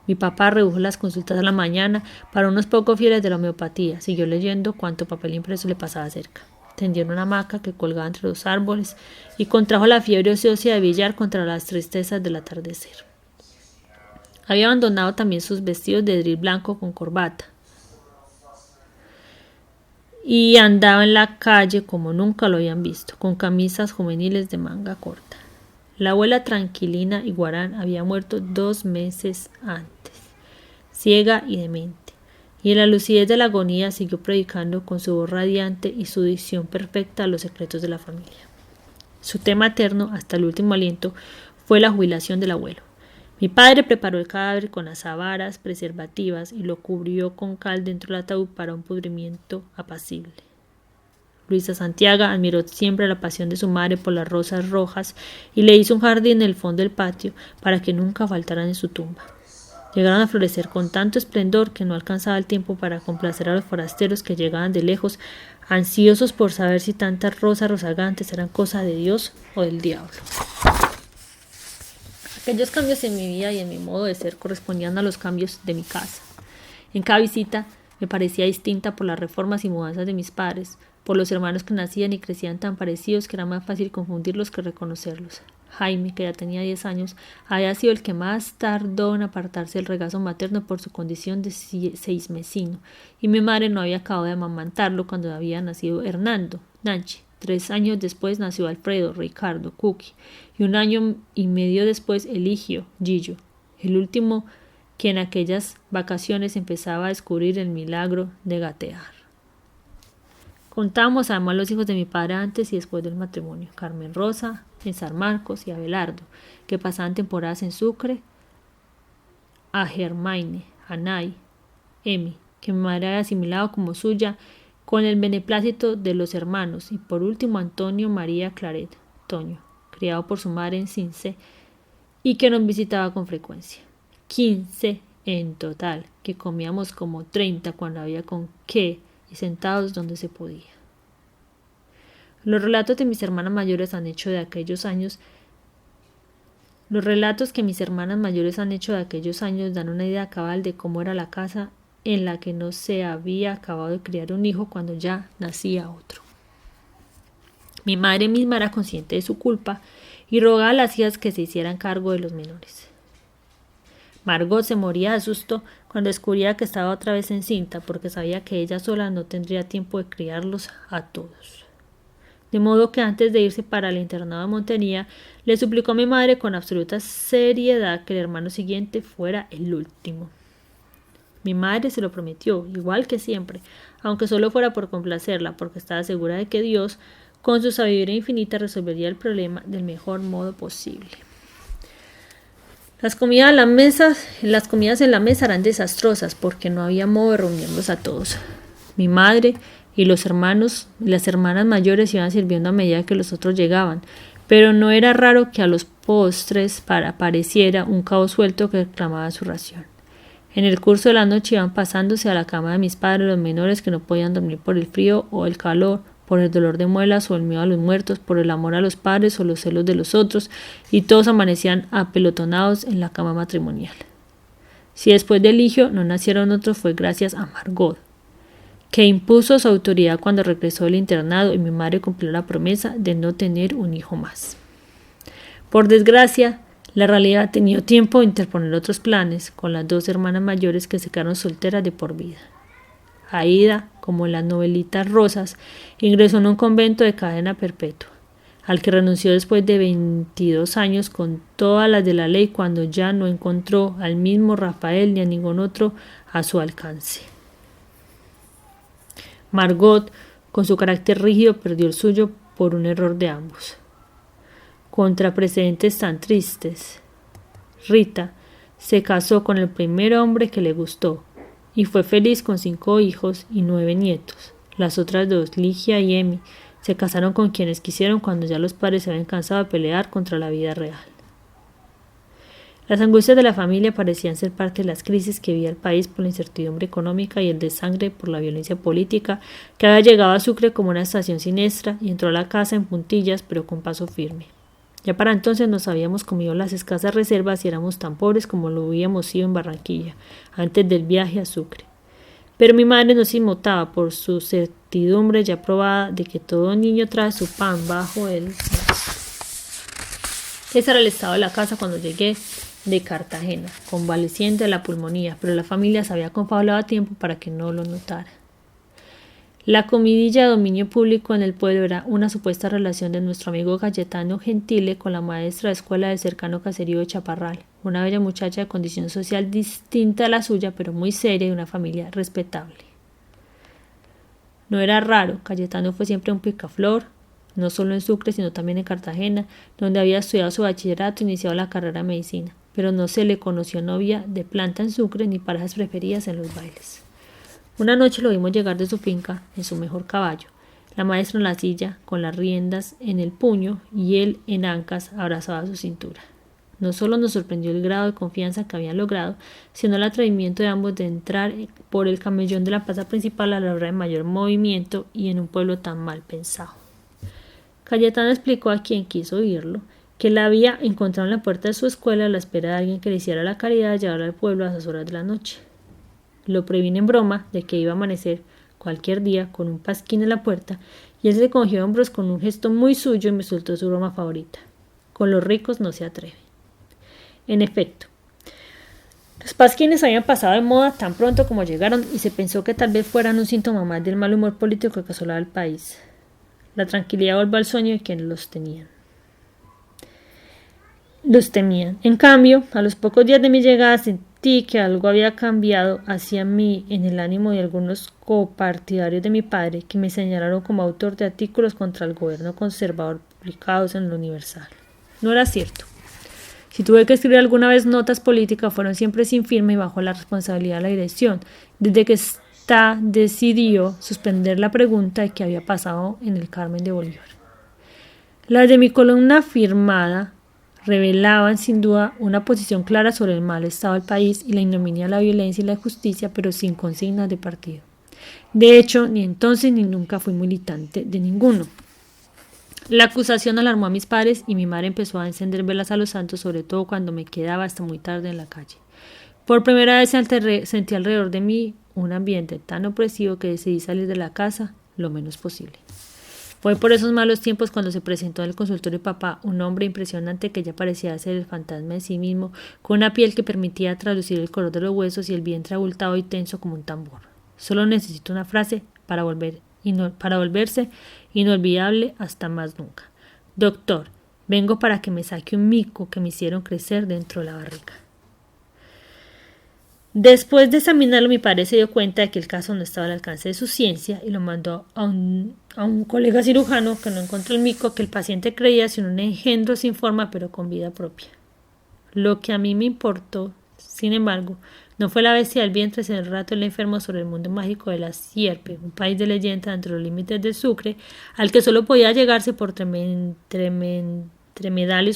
Mi papá redujo las consultas a la mañana para unos pocos fieles de la homeopatía. Siguió leyendo cuanto papel impreso le pasaba cerca. Tendió una hamaca que colgaba entre los árboles y contrajo la fiebre ociosa de billar contra las tristezas del atardecer. Había abandonado también sus vestidos de dril blanco con corbata y andaba en la calle como nunca lo habían visto, con camisas juveniles de manga corta. La abuela Tranquilina Iguarán había muerto 2 meses antes, ciega y demente, y en la lucidez de la agonía siguió predicando con su voz radiante y su dicción perfecta los secretos de la familia. Su tema eterno, hasta el último aliento, fue la jubilación del abuelo. Mi padre preparó el cadáver con azabaras preservativas y lo cubrió con cal dentro del ataúd para un pudrimiento apacible. Luisa Santiago admiró siempre la pasión de su madre por las rosas rojas y le hizo un jardín en el fondo del patio para que nunca faltaran en su tumba. Llegaron a florecer con tanto esplendor que no alcanzaba el tiempo para complacer a los forasteros que llegaban de lejos, ansiosos por saber si tantas rosas rozagantes eran cosa de Dios o del diablo. Aquellos cambios en mi vida y en mi modo de ser correspondían a los cambios de mi casa. En cada visita me parecía distinta por las reformas y mudanzas de mis padres, por los hermanos que nacían y crecían tan parecidos que era más fácil confundirlos que reconocerlos. Jaime, que ya tenía 10 años, había sido el que más tardó en apartarse del regazo materno por su condición de 6mesino, y mi madre no había acabado de amamantarlo cuando había nacido Hernando, Nanchi. 3 años después nació Alfredo, Ricardo, Cookie, y 1 año y medio después Eligio, Gillo, el último que en aquellas vacaciones empezaba a descubrir el milagro de gatear. Contábamos además los hijos de mi padre antes y después del matrimonio: Carmen Rosa en San Marcos y Abelardo, que pasaban temporadas en Sucre, a Germaine, a Nay, Emi, que mi madre había asimilado como suya con el beneplácito de los hermanos, y por último Antonio María Claret, Toño, criado por su madre en Cince y que nos visitaba con frecuencia. 15 en total, que comíamos como 30 cuando había con qué y sentados donde se podía. Los relatos que mis hermanas mayores han hecho de aquellos años dan una idea cabal de cómo era la casa en la que no se había acabado de criar un hijo cuando ya nacía otro. Mi madre misma era consciente de su culpa y rogaba a las hijas que se hicieran cargo de los menores. Margot se moría de susto cuando descubría que estaba otra vez encinta, porque sabía que ella sola no tendría tiempo de criarlos a todos. De modo que antes de irse para el internado de Montería, le suplicó a mi madre con absoluta seriedad que el hermano siguiente fuera el último. Mi madre se lo prometió, igual que siempre, aunque solo fuera por complacerla, porque estaba segura de que Dios, con su sabiduría infinita, resolvería el problema del mejor modo posible. Las comidas en la mesa eran desastrosas porque no había modo de reunirlos a todos. Mi madre y las hermanas mayores iban sirviendo a medida que los otros llegaban, pero no era raro que a los postres apareciera un cabo suelto que reclamaba su ración. En el curso de la noche iban pasándose a la cama de mis padres los menores que no podían dormir por el frío o el calor, por el dolor de muelas o el miedo a los muertos, por el amor a los padres o los celos de los otros, y todos amanecían apelotonados en la cama matrimonial. Si después de Eligio no nacieron otros fue gracias a Margot, que impuso su autoridad cuando regresó del internado y mi madre cumplió la promesa de no tener un hijo más. Por desgracia, la realidad ha tenido tiempo de interponer otros planes con las 2 hermanas mayores que se quedaron solteras de por vida. Aída, como en las novelitas rosas, ingresó en un convento de cadena perpetua, al que renunció después de 22 años con todas las de la ley cuando ya no encontró al mismo Rafael ni a ningún otro a su alcance. Margot, con su carácter rígido, perdió el suyo por un error de ambos. contra precedentes tan tristes. Rita se casó con el primer hombre que le gustó y fue feliz con 5 hijos y 9 nietos. Las otras 2, Ligia y Emi, se casaron con quienes quisieron cuando ya los padres se habían cansado de pelear contra la vida real. Las angustias de la familia parecían ser parte de las crisis que vivía el país por la incertidumbre económica y el desangre por la violencia política que había llegado a Sucre como una estación siniestra y entró a la casa en puntillas pero con paso firme. Ya para entonces nos habíamos comido las escasas reservas y éramos tan pobres como lo habíamos sido en Barranquilla, antes del viaje a Sucre. Pero mi madre no se inmutaba por su certidumbre ya probada de que todo niño trae su pan bajo el brazo. Ese era el estado de la casa cuando llegué de Cartagena, convaleciente de la pulmonía, pero la familia se había confabulado a tiempo para que no lo notara. La comidilla de dominio público en el pueblo era una supuesta relación de nuestro amigo Cayetano Gentile con la maestra de escuela del cercano caserío de Chaparral, una bella muchacha de condición social distinta a la suya, pero muy seria y de una familia respetable. No era raro, Cayetano fue siempre un picaflor, no solo en Sucre, sino también en Cartagena, donde había estudiado su bachillerato e iniciado la carrera de medicina, pero no se le conoció novia de planta en Sucre ni parejas preferidas en los bailes. Una noche lo vimos llegar de su finca en su mejor caballo, la maestra en la silla, con las riendas en el puño y él en ancas abrazado a su cintura. No solo nos sorprendió el grado de confianza que habían logrado, sino el atrevimiento de ambos de entrar por el camellón de la plaza principal a la hora de mayor movimiento y en un pueblo tan mal pensado. Cayetano explicó a quien quiso oírlo que la había encontrado en la puerta de su escuela a la espera de alguien que le hiciera la caridad de llevarla al pueblo a esas horas de la noche. Lo previne en broma de que iba a amanecer cualquier día con un pasquín en la puerta y él se cogió de hombros con un gesto muy suyo y me soltó su broma favorita. Con los ricos no se atreve. En efecto, los pasquines habían pasado de moda tan pronto como llegaron y se pensó que tal vez fueran un síntoma más del mal humor político que asolaba el país. La tranquilidad volvió al sueño de quienes los temían. En cambio, a los pocos días de mi llegada sentí que algo había cambiado hacia mí en el ánimo de algunos copartidarios de mi padre que me señalaron como autor de artículos contra el gobierno conservador publicados en el Universal. No era cierto. Si tuve que escribir alguna vez notas políticas, fueron siempre sin firma y bajo la responsabilidad de la dirección, desde que ésta decidió suspender la pregunta de qué había pasado en el Carmen de Bolívar. Las de mi columna firmada revelaban sin duda una posición clara sobre el mal estado del país y la ignominia de la violencia y la injusticia, pero sin consignas de partido. De hecho, ni entonces ni nunca fui militante de ninguno. La acusación alarmó a mis padres y mi madre empezó a encender velas a los santos, sobre todo cuando me quedaba hasta muy tarde en la calle. Por primera vez sentí alrededor de mí un ambiente tan opresivo que decidí salir de la casa lo menos posible. Fue por esos malos tiempos cuando se presentó en el consultorio de papá un hombre impresionante que ya parecía ser el fantasma de sí mismo, con una piel que permitía traducir el color de los huesos y el vientre abultado y tenso como un tambor. Solo necesito una frase para volverse inolvidable hasta más nunca. Doctor, vengo para que me saque un mico que me hicieron crecer dentro de la barriga. Después de examinarlo, mi padre se dio cuenta de que el caso no estaba al alcance de su ciencia y lo mandó a un colega cirujano que no encontró el mico que el paciente creía, sino un engendro sin forma pero con vida propia. Lo que a mí me importó, sin embargo, no fue la bestia del vientre, sino el relato del enfermo sobre el mundo mágico de la sierpe, un país de leyenda entre los límites del Sucre, al que solo podía llegarse por tremedales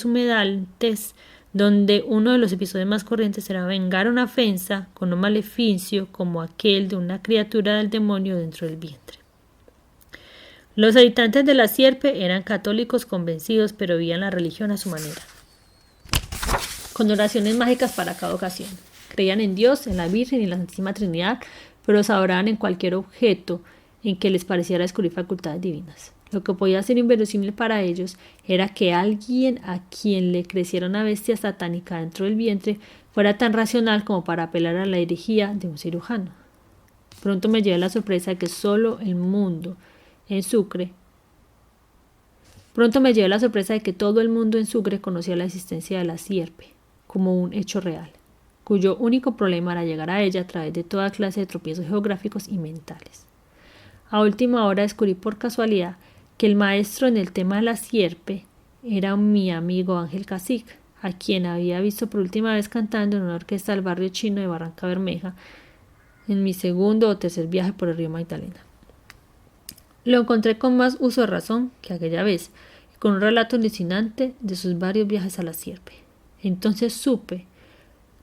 humedantes, donde uno de los episodios más corrientes era vengar una ofensa con un maleficio como aquel de una criatura del demonio dentro del vientre. Los habitantes de la sierpe eran católicos convencidos, pero vivían la religión a su manera, con oraciones mágicas para cada ocasión. Creían en Dios, en la Virgen y en la Santísima Trinidad, pero se adoraban en cualquier objeto en que les pareciera descubrir facultades divinas. Lo que podía ser inverosímil para ellos era que alguien a quien le creciera una bestia satánica dentro del vientre fuera tan racional como para apelar a la herejía de un cirujano. Pronto me llevé la sorpresa de que todo el mundo en Sucre conocía la existencia de la sierpe como un hecho real, cuyo único problema era llegar a ella a través de toda clase de tropiezos geográficos y mentales. A última hora descubrí por casualidad que el maestro en el tema de la sierpe era mi amigo Ángel Cacique, a quien había visto por última vez cantando en una orquesta del barrio chino de Barranca Bermeja en mi segundo o tercer viaje por el río Magdalena. Lo encontré con más uso de razón que aquella vez, y con un relato alucinante de sus varios viajes a la sierpe. Entonces supe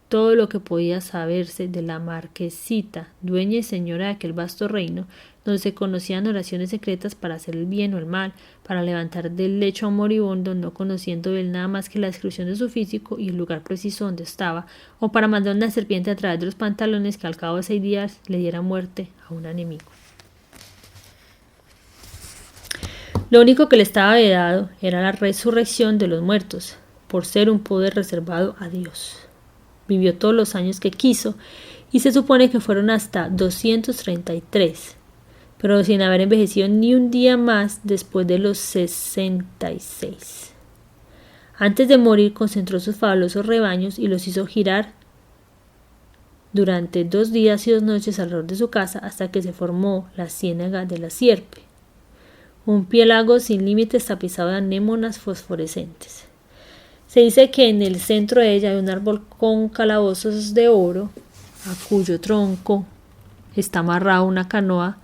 todo lo que podía saberse de la marquesita, dueña y señora de aquel vasto reino, donde se conocían oraciones secretas para hacer el bien o el mal, para levantar del lecho a un moribundo, no conociendo de él nada más que la descripción de su físico y el lugar preciso donde estaba, o para mandar una serpiente a través de los pantalones que al cabo de 6 días le diera muerte a un enemigo. Lo único que le estaba vedado era la resurrección de los muertos, por ser un poder reservado a Dios. Vivió todos los años que quiso y se supone que fueron hasta 233, pero sin haber envejecido ni un día más después de los 66. Antes de morir concentró sus fabulosos rebaños y los hizo girar durante 2 días y 2 noches alrededor de su casa hasta que se formó la ciénaga de la sierpe, un piélago sin límites tapizado de anémonas fosforescentes. Se dice que en el centro de ella hay un árbol con calabozos de oro, a cuyo tronco está amarrada una canoa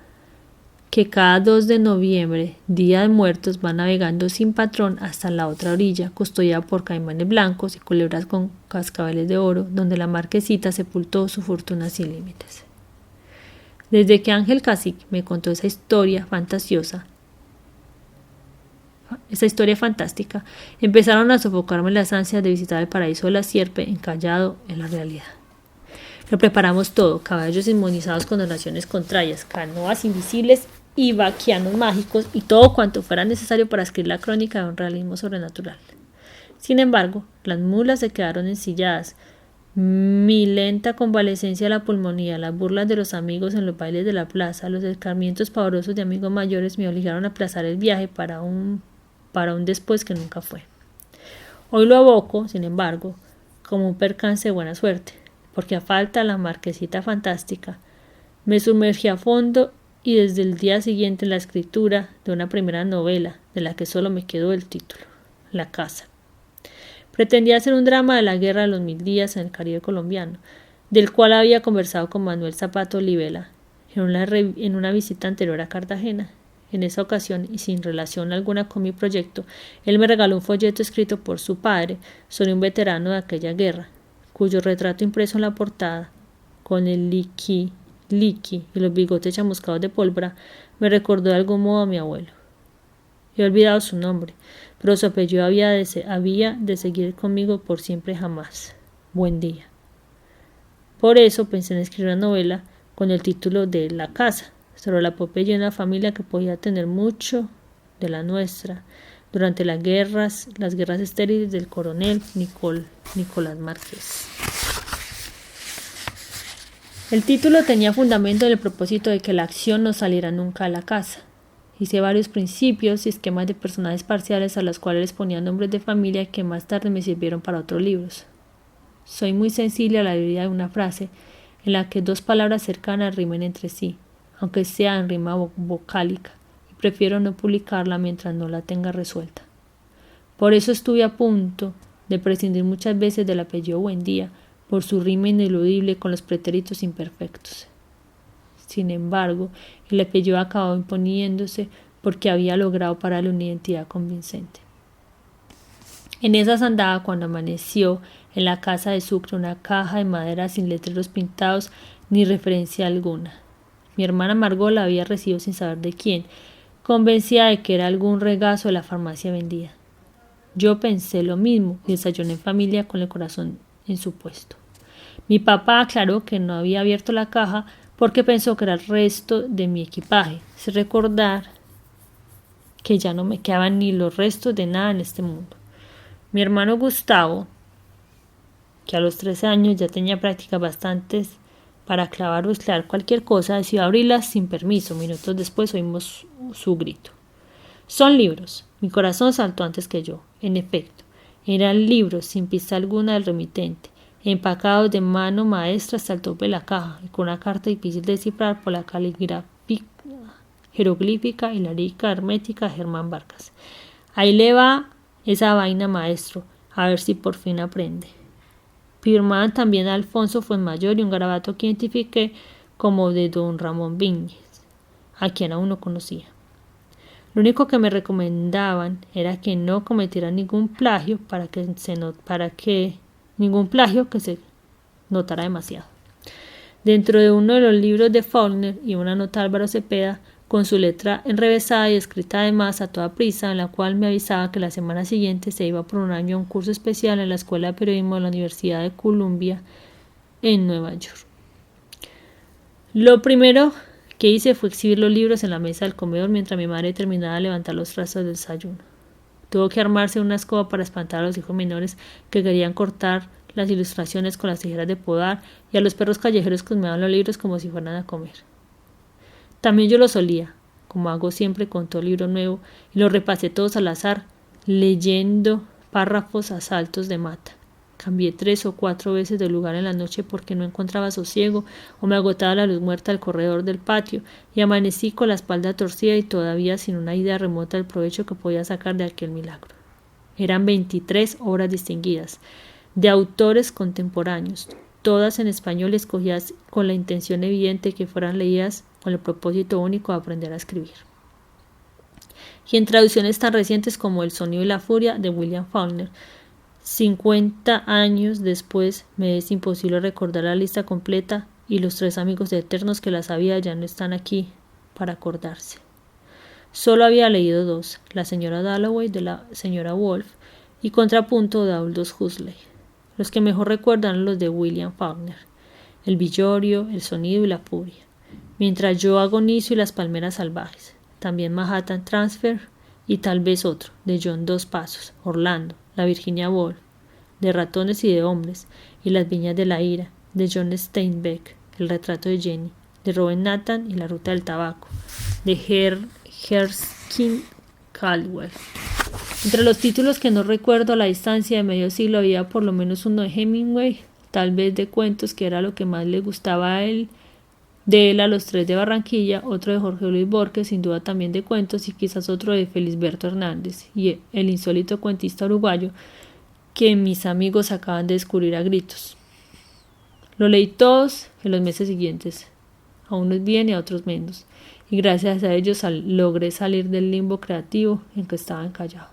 que cada 2 de noviembre, Día de Muertos, va navegando sin patrón hasta la otra orilla, custodiada por caimanes blancos y culebras con cascabeles de oro, donde la marquesita sepultó su fortuna sin límites. Desde que Ángel Cacique me contó esa historia fantástica, empezaron a sofocarme las ansias de visitar el paraíso de la sierpe encallado en la realidad. Lo preparamos todo: caballos inmunizados con donaciones contrarias, canoas invisibles y vaquianos mágicos y todo cuanto fuera necesario para escribir la crónica de un realismo sobrenatural. Sin embargo, las mulas se quedaron ensilladas. Mi lenta convalecencia de la pulmonía, las burlas de los amigos en los bailes de la plaza, los escarmientos pavorosos de amigos mayores me obligaron a aplazar el viaje para un después que nunca fue. Hoy lo aboco, sin embargo, como un percance de buena suerte, porque a falta de la marquesita fantástica, me sumergí a fondo y desde el día siguiente en la escritura de una primera novela, de la que solo me quedó el título, La Casa. Pretendía hacer un drama de la guerra de los 1000 días en el Caribe colombiano, del cual había conversado con Manuel Zapato Olivela en una visita anterior a Cartagena. En esa ocasión, y sin relación alguna con mi proyecto, él me regaló un folleto escrito por su padre sobre un veterano de aquella guerra, cuyo retrato impreso en la portada, con el liqui y los bigotes chamuscados de pólvora, me recordó de algún modo a mi abuelo. He olvidado su nombre, pero su apellido había de seguir conmigo por siempre jamás. Buen día. Por eso pensé en escribir una novela con el título de La Casa, sobre la epopeya de una familia que podía tener mucho de la nuestra durante las guerras estériles del coronel Nicolás Márquez. El título tenía fundamento en el propósito de que la acción no saliera nunca a la casa. Hice varios principios y esquemas de personajes parciales a los cuales les ponía nombres de familia que más tarde me sirvieron para otros libros. Soy muy sensible a la idea de una frase en la que 2 palabras cercanas rimen entre sí, aunque sea en rima vocálica, y prefiero no publicarla mientras no la tenga resuelta. Por eso estuve a punto de prescindir muchas veces del apellido Buendía, por su rima ineludible con los pretéritos imperfectos. Sin embargo, el apellido acabó imponiéndose porque había logrado para él una identidad convincente. En esas andaba cuando amaneció en la casa de Sucre una caja de madera sin letreros pintados ni referencia alguna. Mi hermana Margot la había recibido sin saber de quién, convencida de que era algún regazo de la farmacia vendida. Yo pensé lo mismo y desayuné en familia con el corazón en su puesto. Mi papá aclaró que no había abierto la caja porque pensó que era el resto de mi equipaje, sin recordar que ya no me quedaban ni los restos de nada en este mundo. Mi hermano Gustavo, que a los 13 años ya tenía prácticas bastantes para clavar o esclavar cualquier cosa, decidió abrirlas sin permiso. Minutos después oímos su grito. Son libros. Mi corazón saltó antes que yo. En efecto, eran libros sin pista alguna del remitente, empacados de mano maestra hasta el tope de la caja, y con una carta difícil de descifrar por la caligrafía jeroglífica y la lírica hermética de Germán Vargas. Ahí le va Esa vaina, maestro, a ver si por fin aprende. Firmaban también a Alfonso Fuenmayor y un garabato que identifiqué como de don Ramón Viñes, a quien aún no conocía. Lo único que me recomendaban era que no cometiera ningún plagio ningún plagio que se notara demasiado. Dentro de uno de los libros de Faulkner y una nota de Álvaro Cepeda con su letra enrevesada y escrita además a toda prisa, en la cual me avisaba que la semana siguiente se iba por un año a un curso especial en la Escuela de Periodismo de la Universidad de Columbia en Nueva York. Lo primero que hice fue exhibir los libros en la mesa del comedor mientras mi madre terminaba de levantar los trastos del desayuno. Tuvo que armarse una escoba para espantar a los hijos menores que querían cortar las ilustraciones con las tijeras de podar y a los perros callejeros que husmeaban los libros como si fueran a comer. También yo los olía, como hago siempre con todo libro nuevo, y los repasé todos al azar, leyendo párrafos a saltos de mata. Cambié 3 o 4 veces de lugar en la noche porque no encontraba sosiego o me agotaba la luz muerta del corredor del patio y amanecí con la espalda torcida y todavía sin una idea remota del provecho que podía sacar de aquel milagro. Eran 23 obras distinguidas, de autores contemporáneos, todas en español escogidas con la intención evidente que fueran leídas con el propósito único de aprender a escribir. Y en traducciones tan recientes como El sonido y la furia de William Faulkner. 50 años después me es imposible recordar la lista completa y los 3 amigos eternos que la sabía ya no están aquí para acordarse. Solo había leído 2, la señora Dalloway de la señora Wolfe y Contrapunto de Aldous Huxley. Los que mejor recuerdan los de William Faulkner, El Villorio, El sonido y la furia. Mientras yo agonizo y las palmeras salvajes. También Manhattan Transfer y tal vez otro, de John Dos Pasos, Orlando, La Virginia Woolf, de Ratones y de Hombres, y Las Viñas de la Ira, de John Steinbeck, El retrato de Jenny, de Robert Nathan y La Ruta del Tabaco, de Erskine Caldwell. Entre los títulos que no recuerdo a la distancia de medio siglo había por lo menos uno de Hemingway, tal vez de cuentos, que era lo que más le gustaba a él, de él a los 3 de Barranquilla, otro de Jorge Luis Borges, sin duda también de cuentos, y quizás otro de Felisberto Hernández, y el insólito cuentista uruguayo que mis amigos acaban de descubrir a gritos. Lo leí todos en los meses siguientes, a unos bien y a otros menos, y gracias a ellos logré salir del limbo creativo en que estaba encallado.